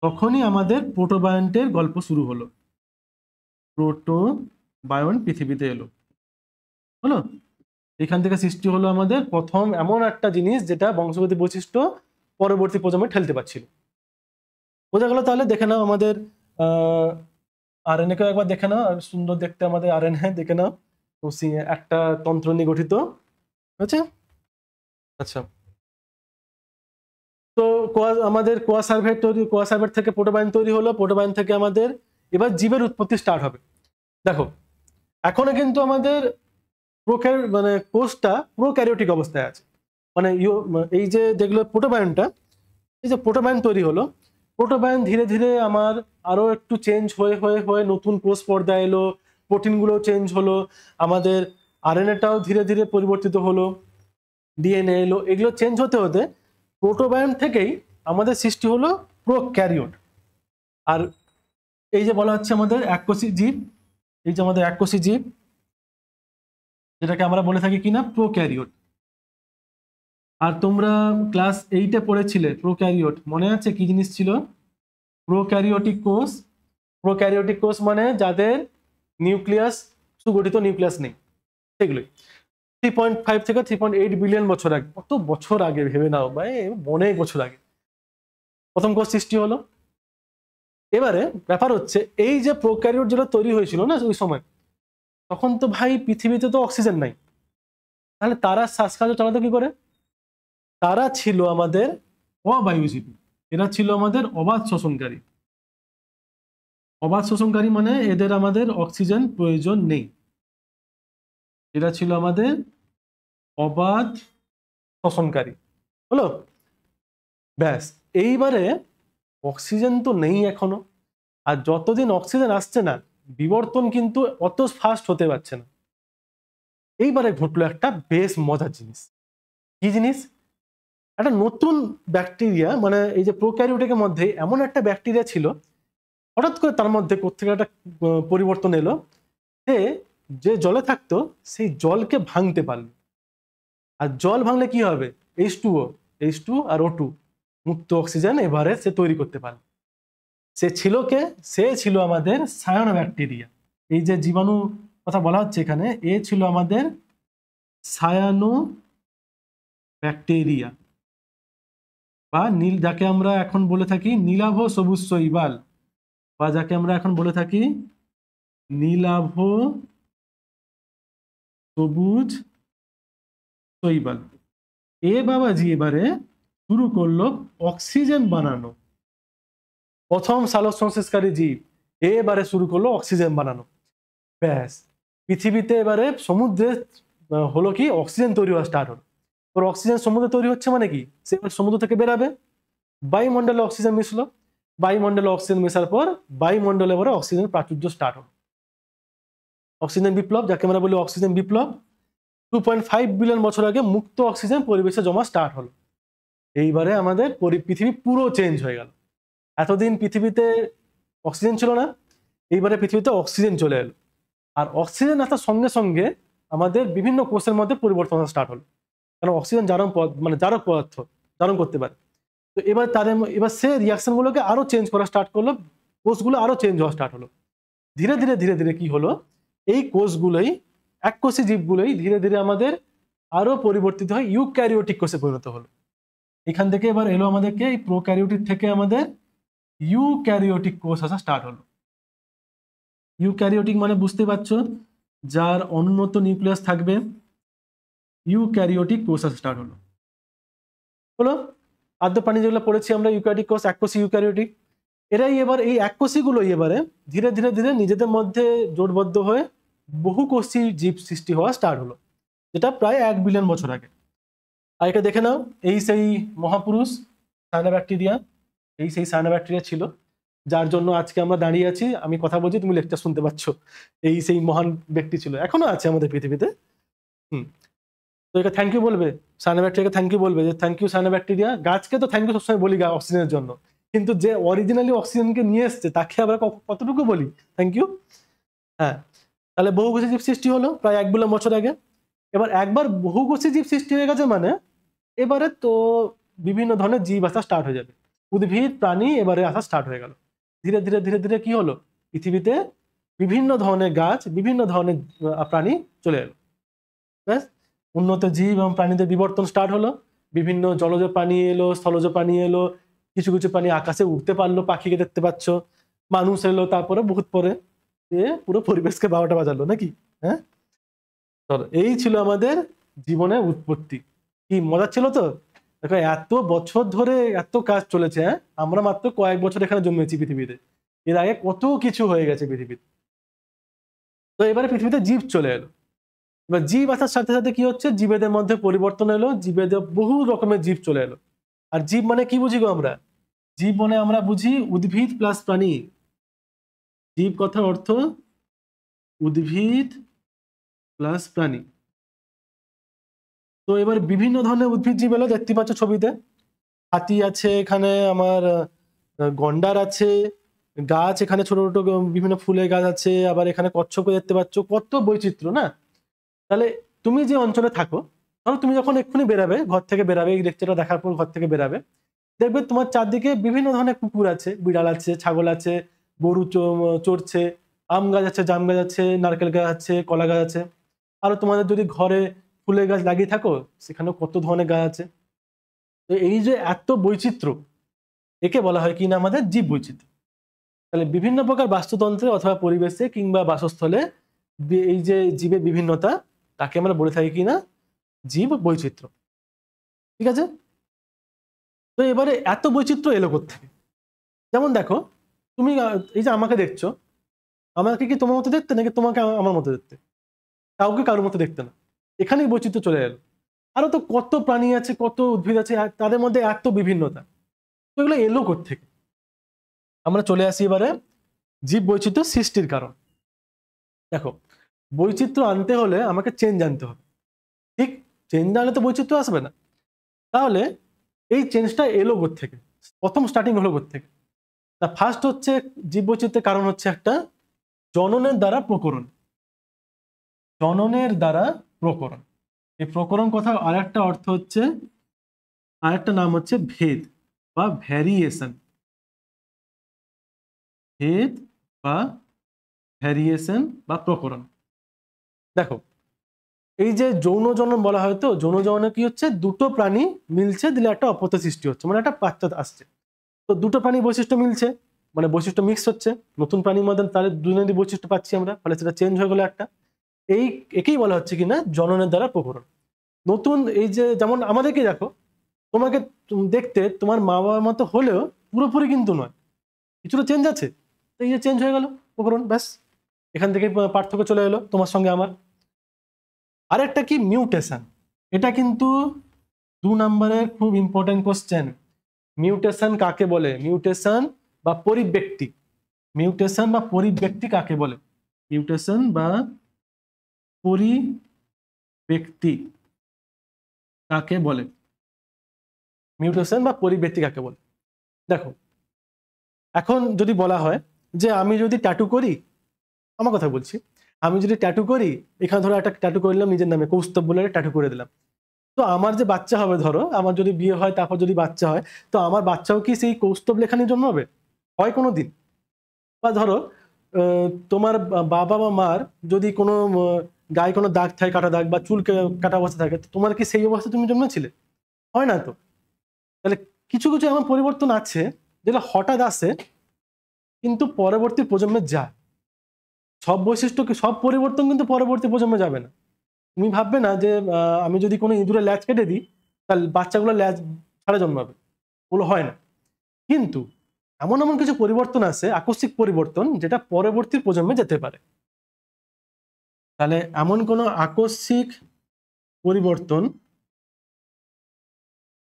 তখনই আমাদের প্রোটোবায়ন্টের গল্প শুরু হলো। প্রোটোবায়ন্ট পৃথিবীতে এলো, হলো, এখান থেকে সৃষ্টি হলো আমাদের প্রথম এমন একটা জিনিস যেটা বংশগতি বৈশিষ্ট্য পরবর্তী প্রজন্মে ঠেলতে পারছিল। বোঝা গেল? তাহলে দেখে নাও আমাদের আরএনএ কেও একবার দেখে নাও, আর সুন্দর দেখতে আমাদের আরএনএ দেখে নাও, একটা তন্ত্র নিয়ে গঠিত, আচ্ছা আচ্ছা। তো আমাদের কোয়াসার্ভেট তৈরি, কোয়াসার্ভেট থেকে প্রোটোবায়ন্ট তৈরি হলো, প্রোটোবায়ন্ট থেকে আমাদের এবার জীবের উৎপত্তি স্টার্ট হবে। দেখো এখনো কিন্তু আমাদের মানে কোষটা প্রোক্যারিওটিক অবস্থায় আছে, মানে এই যে যেগুলো প্রোটোবায়নটা, এই যে প্রোটোবায়ন তৈরি হলো, প্রোটোবায়ন ধীরে ধীরে আমার আরো একটু চেঞ্জ হয়ে হয়ে হয়ে নতুন কোষ পর্দা এলো, প্রোটিনগুলো চেঞ্জ হলো, আমাদের আরএনএটাও ধীরে ধীরে পরিবর্তিত হলো, ডিএনএ এলো, এগুলো চেঞ্জ হতে হতে প্রোটোবায়ন থেকেই আমাদের সৃষ্টি হলো প্রোক্যারিওট। আর এই যে বলা হচ্ছে আমাদের এককোষী জীব, এই যে আমাদের এককোষী জীব, যেটাকে আমরা বলে থাকি কিনা প্রোক্যারিওট। আর তোমরা ক্লাস 8-এ পড়েছিলে প্রোক্যারিওট, মনে আছে কি জিনিস ছিল? প্রোক্যারিওটিক কোষ, প্রোক্যারিওটিক কোষ মানে যাদের নিউক্লিয়াস সুগঠিত নিউক্লিয়াস নেই, সেগুলোই। 3.5 থেকে 3.8 বিলিয়ন বছর আগে, কত বছর আগে ভেবে নাও ভাই, অনেক বছর আগে প্রথম কোষ সৃষ্টি হলো। এবারে ব্যাপার হচ্ছে এই যে প্রোক্যারিওট যেটা তৈরি হয়েছিল না ওই সময়, তখন তো ভাই পৃথিবীতে তো অক্সিজেন নাই, তাহলে তারা শ্বাসকার্য চালাতো কি করে? তারা ছিল আমাদের অবায়ুজীবী, এরা ছিল আমাদের অবাধ শোষণকারী। অবাধ শোষণকারী মানে এদের আমাদের অক্সিজেন প্রয়োজন নেই, এরা ছিল আমাদের অবাধ শোষণকারী। হলো? ব্যাস, এইবারে অক্সিজেন তো নেই এখনো, আর যতদিন অক্সিজেন আসছে না বিবর্তন কিন্তু অত ফাস্ট হতে পারছে না। এইবারে ঘটলো একটা বেশ মজার জিনিস। কি জিনিস? একটা নতুন ব্যাকটেরিয়া, মানে এই যে প্রোক্যারিওটের মধ্যে এমন একটা ব্যাকটেরিয়া ছিল, হঠাৎ করে তার মধ্যে কোত্থেকে একটা পরিবর্তন এলো, সে যে জলে থাকতো সেই জলকে ভাঙতে পারলো। আর জল ভাঙলে কি হবে? H2O আর O2 মুক্ত অক্সিজেন এবারে সে তৈরি করতে পারলো। সে ছিল কে? সে ছিল আমাদের সায়ানোব্যাকটেরিয়া। এই যে জীবাণু কথা বলা হচ্ছে এখানে, এ ছিল আমাদের সায়ানোব্যাকটেরিয়া, বা নীল, যাকে আমরা এখন বলে থাকি নীলাভ সবুজ শৈবাল, বা যাকে আমরা এখন বলে থাকি নীলাভ সবুজ শৈবাল। এ বাবাজি এবারে শুরু করলো অক্সিজেন বানানো। প্রথম সালোক সংশ্লেষকারী জীব এবারে শুরু করলো অক্সিজেন বানানো। ব্যাস, পৃথিবীতে এবারে সমুদ্রে হলো কি অক্সিজেন তৈরি হওয়া স্টার্ট হলো। ওর অক্সিজেন সমুদ্রে তৈরি হচ্ছে মানে কি, সে সমুদ্র থেকে বেরাবে, বায়ুমণ্ডলে অক্সিজেন মিশলো, বায়ুমণ্ডলে অক্সিজেন মেশার পর বায়ুমণ্ডলে এবারে অক্সিজেন প্রাচুর্য স্টার্ট হলো। অক্সিজেন বিপ্লব, যাকে আমরা বলি অক্সিজেন বিপ্লব, 2.5 বিলিয়ন বছর আগে মুক্ত অক্সিজেন পরিবেশে জমা স্টার্ট হলো। এইবারে আমাদের পৃথিবী পুরো চেঞ্জ হয়ে গেল। এতদিন পৃথিবীতে অক্সিজেন ছিল না, এইবারে পৃথিবীতে অক্সিজেন চলে এলো। আর অক্সিজেন আসার সঙ্গে সঙ্গে আমাদের বিভিন্ন কোষের মধ্যে পরিবর্তন স্টার্ট হলো, কারণ অক্সিজেন জারণ মানে জারক পদার্থ, জারণ করতে পারে। তো এবার সে রিয়াকশনগুলোকে আরো চেঞ্জ করা স্টার্ট করলো, কোষগুলো আরো চেঞ্জ হওয়া স্টার্ট হলো। ধীরে ধীরে ধীরে ধীরে কি হলো, এই কোষগুলোই, এককোষী জীবগুলোই ধীরে ধীরে আমাদের আরো পরিবর্তিত হয় ইউক্যারিওটিক কোষে পরিণত হলো। এখান থেকে এবার এলো আমাদেরকে এই প্রোক্যারিওটিক থেকে আমাদের ইউক্যারিওটিক কোষ আসা স্টার্ট হলো। ইউক্যারিওটিক মানে বুঝতে পারছো, যার অনুন্নত নিউক্লিয়াস থাকবে, ইউক্যারিওটিক কোষ আসা স্টার্ট হলো। আদ্য প্রাণী যেগুলো পড়েছি আমরা ইউক্যারিওটিক কোষ, এককোষী ইউক্যারিওটিক, এরাই এবার এই এককোষীগুলোই এবারে ধীরে ধীরে ধীরে নিজেদের মধ্যে জোটবদ্ধ হয়ে বহুকোষী জীব সৃষ্টি হওয়া স্টার্ট হলো, যেটা প্রায় 1 বিলিয়ন বছর আগে। আর এটা দেখে নাও, এই সেই মহাপুরুষ সায়ানোব্যাকটেরিয়া, এই সেই সায়ানোব্যাকটেরিয়া ছিল যার জন্য আজকে আমরা দাঁড়িয়ে আছি, আমি কথা বলছি তুমি লেকচার শুনতে পাচ্ছ। এই সেই মহান ব্যক্তি ছিল, এখনো আছে আমাদের পৃথিবীতে। তো এটা থ্যাংক ইউ বলবে, সায়ানোব্যাকটেরিয়াকে থ্যাংক ইউ বলবে যে থ্যাংক ইউ সায়ানোব্যাকটেরিয়া। গাছকে তো থ্যাংক ইউ সবসময় বলি অক্সিজেনের জন্য, কিন্তু যে অরিজিনালি অক্সিজেনকে নিয়ে এসছে তাকে আবার কতটুকু বলি থ্যাংক ইউ। হ্যাঁ, তাহলে বহুকোষী জীব সৃষ্টি হলো প্রায় 1 বিলিয়ন বছর আগে। এবার একবার বহুকোষী জীব সৃষ্টি হয়ে গেছে মানে এবারে তো বিভিন্ন ধরনের জীব আসা স্টার্ট হয়ে যাবে, উদ্ভিদ প্রাণী এবারে আসা স্টার্ট হয়ে গেল। ধীরে ধীরে ধীরে ধীরে কি হলো, পৃথিবীতে বিভিন্ন ধরনের গাছ, বিভিন্ন ধরনের প্রাণী চলে এলো। ব্যাস, উন্নত জীব এবং প্রাণীদের বিবর্তন স্টার্ট হলো, বিভিন্ন জলজ প্রাণী এলো, স্থলজ প্রাণী এলো, কিছু কিছু প্রাণী আকাশে উঠতে পারলো, পাখিকে দেখতে পাচ্ছ, মানুষ এলো, তারপরে বহুত পরে পুরো পরিবেশকে 12টা বাজালো নাকি। হ্যাঁ, এই ছিল আমাদের জীবনের উৎপত্তি। কি মজা ছিল তো। দেখো এত বছর ধরে এত কাজ চলেছে, হ্যাঁ, আমরা মাত্র কয়েক বছর এখানে জন্মেছি পৃথিবীতে, এর আগে কত কিছু হয়ে গেছে পৃথিবীতে। তো এবারে পৃথিবীতে জীব চলে এলো। এবার জীব আসার সাথে সাথে কি হচ্ছে, জীবেদের মধ্যে পরিবর্তন এলো, জীবেদের বহু রকমের জীব চলে এলো। আর জীব মানে কি বুঝি গো আমরা? জীব মানে আমরা বুঝি উদ্ভিদ প্লাস প্রাণী। জীব কথার অর্থ উদ্ভিদ প্লাস প্রাণী। তো এবার বিভিন্ন ধরনের উদ্ভিদ জীব এলো, দেখতে পাচ্ছ ছবিতে, হাতি আছে এখানে, আমার গন্ডার আছে, গাছ এখানে ছোট ছোট বিভিন্ন ফুলের গাছ আছে, আবার এখানে কচ্ছপ দেখতে পাচ্ছ, কত বৈচিত্র্য না। তাহলে তুমি যে অঞ্চলে থাকো, ধরো তুমি যখন এক্ষুনি বেরাবে, ঘর থেকে বেরাবে, এই লেকচারটা দেখার পর ঘর থেকে বেরাবে, দেখবে তোমার চারদিকে বিভিন্ন ধরনের কুকুর আছে, বিড়াল আছে, ছাগল আছে, গরু চড়ছে, আম গাছ আছে, জাম গাছ আছে, নারকেল গাছ আছে, কলা গাছ আছে। আরো তোমাদের যদি ঘরে ফুলের গাছ লাগিয়ে থাকো সেখানেও কত ধরনের গাছ আছে। তো এই যে এত বৈচিত্র্য, একে বলা হয় কি না আমাদের জীব বৈচিত্র্য। তাহলে বিভিন্ন প্রকার বাস্তুতন্ত্রে অথবা পরিবেশে কিংবা বাসস্থলে এই যে জীবের বিভিন্নতা, তাকে আমরা বলে থাকি কি না জীব বৈচিত্র্য। ঠিক আছে? তো এবারে এত বৈচিত্র্য এলো কোত্থেকে? যেমন দেখো, তুমি এই যে আমাকে দেখছো, আমাকে কি তোমার মতো দেখতে নাকি তোমাকে আমার মতো দেখতে? কাউকে কারোর মতো দেখতে না। এখানেই বৈচিত্র্য চলে এলো। আরো তো কত প্রাণী আছে, কত উদ্ভিদ আছে, তাদের মধ্যে এত বিভিন্নতা। তো এগুলো এলো কোত্থেকে? আমরা চলে আসি এবারে জীব বৈচিত্র্য সৃষ্টির কারণ। দেখো, বৈচিত্র্য আনতে হলে আমাকে চেঞ্জ আনতে হবে, ঠিক? চেঞ্জ না আনলে তো বৈচিত্র্য আসবে না। তাহলে এই চেঞ্জটা এলো কোত্থেকে? প্রথম স্টার্টিং হলো কোত্থেকে? না, ফার্স্ট হচ্ছে জীব বৈচিত্র্যের কারণ হচ্ছে একটা জননের দ্বারা প্রকরণ। জননের দ্বারা প্রকরণ। এই প্রকরণ কথা আরেকটা অর্থ হচ্ছে, আরেকটা নাম হচ্ছে ভেদ বা ভ্যারিয়েশন। ভেদ বা ভ্যারিয়েশন বা প্রকরণ। দেখো, এই যে যৌন জনন বলা হয়, তো যৌন জননে কি হচ্ছে, দুটো প্রাণী মিলছে দিলে একটা অপত্য সৃষ্টি হচ্ছে, মানে একটা বাচ্চা আসছে। তো দুটো প্রাণী বৈশিষ্ট্য মিলছে, মানে বৈশিষ্ট্য মিক্স হচ্ছে, নতুন প্রাণীর মধ্যে তাদের দুজনেরই বৈশিষ্ট্য পাচ্ছি আমরা, ফলে সেটা চেঞ্জ হয়ে গেলো একটা। একেই বলা হচ্ছে কিনা জননের দ্বারা প্রকরণ। নতুন এই যে যেমন আমাদেরকে দেখো, তোমাকে দেখতে তোমার মা বাবার মতো হলেও পুরোপুরি কিন্তু নয়, কিছুটা চেঞ্জ আছে। তো এই যে চেঞ্জ হয়ে গেল প্রকরণ, ব্যাস এখান থেকে পার্থক্য চলে এলো তোমার সঙ্গে আমার। আরেকটা কি মিউটেশন, এটা কিন্তু 2 নম্বরের খুব ইম্পর্টেন্ট কোশ্চেন। মিউটেশন কাকে বলে? মিউটেশন বা পরিব্যক্তি। মিউটেশন বা পরিব্যক্তি কাকে বলে? মিউটেশন বা পরিব্যক্তি কাকে বলে? মিউটেশন বা পরিব্যক্তি কাকে বলে? দেখো, এখন যদি বলা হয় যে আমি যদি ট্যাটু করি, আমার কথা বলছি, আমি যদি ট্যাটু করি, এখানে ধরো একটা ট্যাটু করলাম নিজের নামে, কৌস্তব বলে ট্যাটু করে দিলাম। তো আমার যে বাচ্চা হবে, ধরো আমার যদি বিয়ে হয় তারপর যদি বাচ্চা হয়, তো আমার বাচ্চাও কি সেই কৌস্তব লেখা নিয়ে জন্মাবে? হয় কোনো দিন? বা ধরো তোমার বাবা বা মার যদি কোনো গায়ে কোনো দাগ থাকে, কাটা দাগ বা চুল কাটা অবস্থা থাকে, তো তোমার কি সেই অবস্থায় তুমি জন্মেছিলে? হয় না তো। তাহলে কিছু কিছু এমন পরিবর্তন আছে যেটা হঠাৎ আসে কিন্তু পরবর্তী প্রজন্মে যায়। সব বৈশিষ্ট্য সব পরিবর্তন কিন্তু পরবর্তী প্রজন্মে যাবে না। তুমি ভাববে না যে আমি যদি কোনো ইঁদুরের ল্যাজ কেটে দিই তাহলে বাচ্চাগুলো ল্যাজ ছাড়া জন্মাবে, ওগুলো হয় না। কিন্তু এমন এমন কিছু পরিবর্তন আছে, আকস্মিক পরিবর্তন, যেটা পরবর্তী প্রজন্মে যেতে পারে। তাহলে এমন কোনো আকস্মিক পরিবর্তন,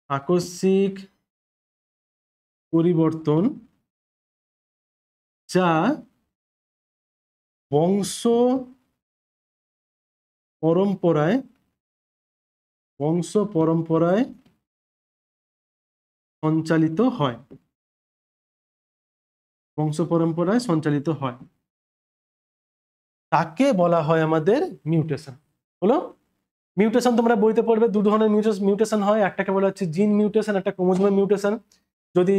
আকস্মিক পরিবর্তন যা বংশ পরম্পরায় সঞ্চালিত হয়, বংশ পরম্পরায় সঞ্চালিত হয়, তাকে বলা হয় আমাদের মিউটেশন। হলো? মিউটেশন তোমরা বইতে পড়বে, 2 ধরনের মিউটেশন হয়, একটাকে বলা হচ্ছে জিন মিউটেশন, একটা ক্রোমোজোমাল মিউটেশন। যদি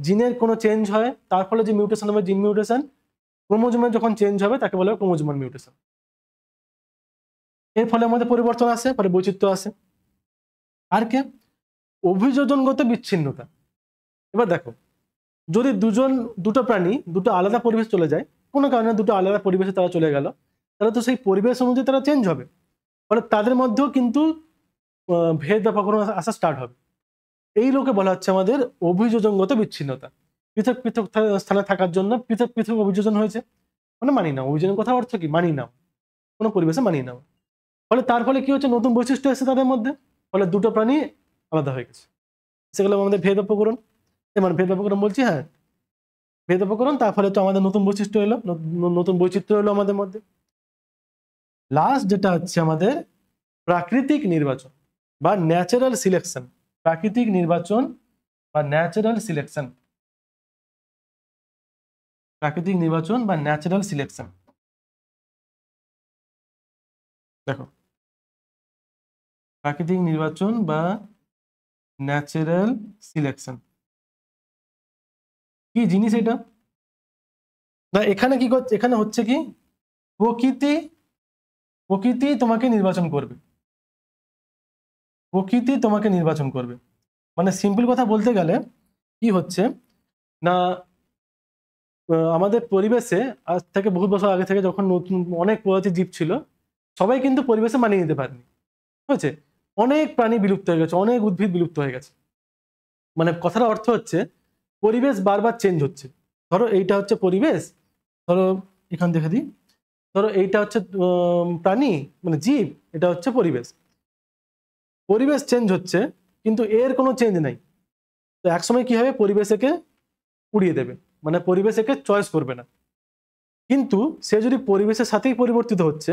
জিনের কোনো চেঞ্জ হয় তার ফলে যে মিউটেশন হবে জিন মিউটেশন, ক্রোমোজোমের যখন চেঞ্জ হবে তাকে বলা হয় ক্রোমোজোমাল মিউটেশন। এর ফলে আমাদের পরিবর্তন আসে, ফলে বৈচিত্র্য আসে। আর কে? অভিযোজনগত বিচ্ছিন্নতা। এবার দেখো, যদি দুটো প্রাণী দুটো আলাদা পরিবেশ চলে যায়, কোনো কারণে দুটো আলাদা পরিবেশে তারা চলে গেল, তাহলে তো সেই পরিবেশ অনুযায়ী তারা চেঞ্জ হবে, ফলে তাদের মধ্যেও কিন্তু ভেদ বা প্রকরণ আসা স্টার্ট হবে। এই লোকে বলা হচ্ছে আমাদের অভিযোজনগত বিচ্ছিন্নতা। পৃথক পৃথক স্থানে থাকার জন্য পৃথক পৃথক অভিযোজন হয়েছে, মানে মানি না। অভিযোজনের কথা অর্থ কি? মানি না, কোনো পরিবেশে মানি না। ফলে তার ফলে কি হচ্ছে, নতুন বৈশিষ্ট্য এসেছে তাদের মধ্যে, ফলে দুটো প্রাণী আলাদা হয়ে গেছে। সেগুলো আমাদের ভেদ প্রকরণ। মানে ভেদ প্রকরণ বলছি, হ্যাঁ ভেদ প্রকরণ। তার ফলে তো আমাদের নতুন বৈশিষ্ট্য এলো, নতুন বৈচিত্র্য এলো আমাদের মধ্যে। লাস্ট যেটা হচ্ছে আমাদের প্রাকৃতিক নির্বাচন বা ন্যাচারাল সিলেকশন। প্রাকৃতিক নির্বাচন বা ন্যাচারাল সিলেকশন। প্রাকৃতিক নির্বাচন বা ন্যাচারাল সিলেকশন। দেখো, প্রাকৃতিক নির্বাচন বা ন্যাচারাল সিলেকশন কি জিনিস এটা? না এখানে কি করছে, এখানে হচ্ছে কি প্রকৃতি, প্রকৃতি তোমাকে নির্বাচন করবে, প্রকৃতি তোমাকে নির্বাচন করবে। মানে সিম্পল কথা বলতে গেলে কি হচ্ছে না, আমাদের পরিবেশে আজ থেকে বহু বছর আগে থেকে যখন নতুন অনেক প্রজাতির জীব ছিল, সবাই কিন্তু পরিবেশে মানিয়ে নিতে পারেনি, হয়েছে অনেক প্রাণী বিলুপ্ত হয়ে গেছে, অনেক উদ্ভিদ বিলুপ্ত হয়ে গেছে। মানে কথার অর্থ হচ্ছে পরিবেশ বারবার চেঞ্জ হচ্ছে। ধরো এইটা হচ্ছে পরিবেশ, ধরো এখান দেখে দিই, ধরো এইটা হচ্ছে প্রাণী মানে জীব, এটা হচ্ছে পরিবেশ। পরিবেশ চেঞ্জ হচ্ছে কিন্তু এর কোনো চেঞ্জ নাই। তো একসময় কি হবে, পরিবেশ একে উড়িয়ে দেবে, মানে পরিবেশ একে চয়েস করবে না। কিন্তু সে যদি পরিবেশের সাথেই পরিবর্তিত হচ্ছে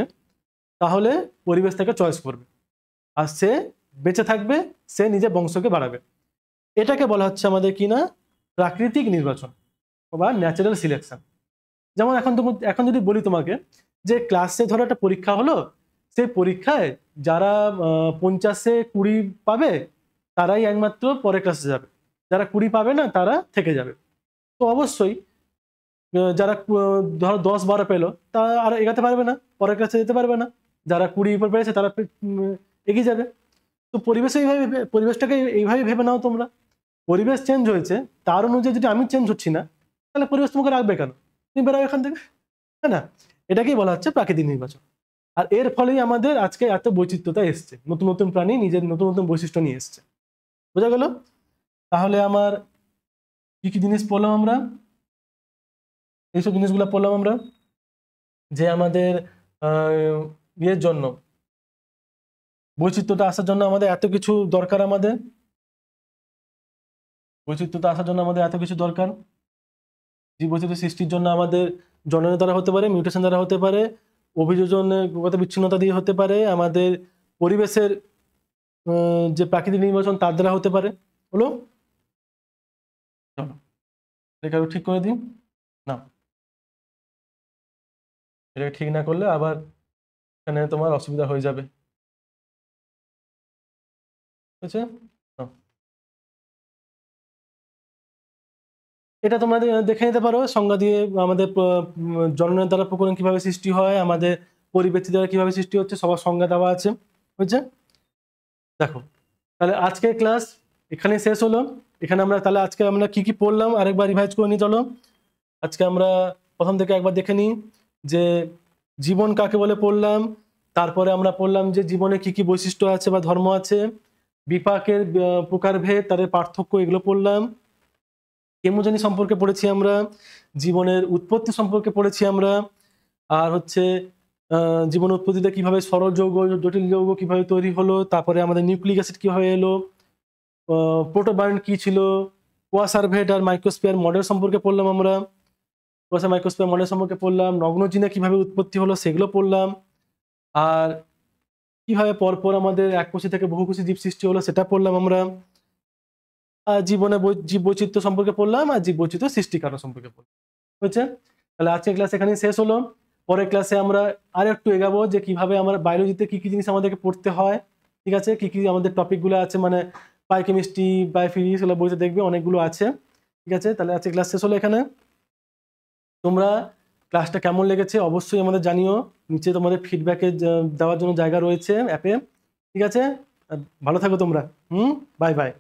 তাহলে পরিবেশ তাকে চয়েস করবে, আর সে বেঁচে থাকবে, সে নিজের বংশকে বাড়াবে। এটাকে বলা হচ্ছে আমাদের কি না প্রাকৃতিক নির্বাচন বা ন্যাচারাল সিলেকশন। যেমন এখন যদি বলি তোমাকে যে ক্লাসে ধরো একটা পরীক্ষা হলো, সেই পরীক্ষায় যারা 50-এ 20 পাবে তারাই একমাত্র পরের ক্লাসে যাবে, যারা 20 পাবে না তারা থেকে যাবে। তো অবশ্যই যারা ধরো 10-12 পেলো তারা আর এগাতে পারবে না, পরের ক্লাসে যেতে পারবে না, যারা 20 উপর পেয়েছে তারা এগিয়ে যাবে। তো পরিবেশটাকে এইভাবে ভেবে নাও তোমরা, পরিবেশ চেঞ্জ হয়েছে তার অনুযায়ী যদি আমি চেঞ্জ হচ্ছি না তাহলে পরিবেশ তোমাকে রাখবে কেন, তুমি বেরো এখান থেকে, তাই না? এটাকেই বলা হচ্ছে প্রাকৃতিক নির্বাচন। আর এর ফলেই আমাদের আজকে এত বৈচিত্র্যতা এসছে, নতুন নতুন প্রাণী নিজের নতুন নতুন বৈশিষ্ট্য নিয়ে এসছে। বোঝা গেল? তাহলে আমার কি কি জিনিস পড়লাম আমরা, এইসব জিনিসগুলো পড়লাম আমরা যে আমাদের ইয়ের জন্য, বৈচিত্র্যতা আসার জন্য আমাদের এত কিছু দরকার, আমাদের বৈচিত্র্যতা আসার জন্য আমাদের এত কিছু দরকার। জীব বৈচিত্র্য সৃষ্টির জন্য আমাদের জননের দ্বারা হতে পারে, মিউটেশন দ্বারা হতে পারে, অভিযোজনগত বিচ্ছিন্নতা দিয়ে হতে পারে, আমাদের পরিবেশের যে প্রাকৃতিক নির্বাচন তার দ্বারা হতে পারে। হলো? চলো এটাকে ঠিক করে দিই না, এটা ঠিক না করলে আবার এখানে তোমার অসুবিধা হয়ে যাবে, ঠিক আছে? এটা তোমরা দেখে নিতে পারো সংজ্ঞা দিয়ে, আমাদের জননের দ্বারা প্রকরণ কিভাবে সৃষ্টি হয়, আমাদের পরিবেশ দ্বারা কিভাবে সৃষ্টি হচ্ছে, সবার সংজ্ঞা দেওয়া আছে, বুঝছে? দেখো তাহলে আজকের ক্লাস এখানে শেষ হলো। এখানে আমরা তাহলে আজকে আমরা কি কি পড়লাম আরেকবার রিভাইজ করে নিই। চলো আজকে আমরা প্রথম থেকে একবার দেখে নিই যে জীবন কাকে বলে পড়লাম, তারপরে আমরা পড়লাম যে জীবনে কি কি বৈশিষ্ট্য আছে বা ধর্ম আছে, বিপাকের প্রকারভেদ, তাদের পার্থক্য, এগুলো পড়লাম। কেমোজেনি সম্পর্কে পড়েছি আমরা, জীবনের উৎপত্তি সম্পর্কে পড়েছি আমরা, আর হচ্ছে জীবন উৎপত্তিতে কিভাবে সরল যৌগ জটিল যৌগ কিভাবে তৈরি হলো, তারপরে আমাদের নিউক্লিক অ্যাসিড কিভাবে এলো, প্রোটোবায়ন কি ছিল, কোয়াসারভেট আর মাইক্রোস্ফিয়ার মডেল সম্পর্কে পড়লাম আমরা, কোয়াসার মাইক্রোস্ফিয়ার মডেল সম্পর্কে পড়লাম, নগ্নজিনে কিভাবে উৎপত্তি হলো সেগুলো পড়লাম, আর কিভাবে পরপর আমাদের এককোষী থেকে বহুকোষী জীব সৃষ্টি হলো সেটা পড়লাম আমরা, জীবনে জীব বৈচিত্র্য সম্পর্কে পড়লাম, আর জীব বৈচিত্র্য সৃষ্টি কারণ সম্পর্কে পড়লাম, হয়েছে? তাহলে আজকের ক্লাস এখানে শেষ হলো। পরের ক্লাসে আমরা আর একটু এগাবো যে কিভাবে আমরা বায়োলজিতে কি কি জিনিস আমাদেরকে পড়তে হয়, ঠিক আছে, কি কি আমাদের টপিকগুলো আছে, মানে বায়োকেমিস্ট্রি, বায়োফিজিক্স, এগুলো বইতে দেখবে অনেকগুলো আছে, ঠিক আছে? তাহলে আজকে ক্লাস শেষ হলো এখানে। তোমরা ক্লাসটা কেমন লেগেছে অবশ্যই আমাদের জানিও, নিচে তোমাদের ফিডব্যাকে দেওয়ার জন্য জায়গা রয়েছে অ্যাপে, ঠিক আছে? ভালো থাকো তোমরা, বাই বাই।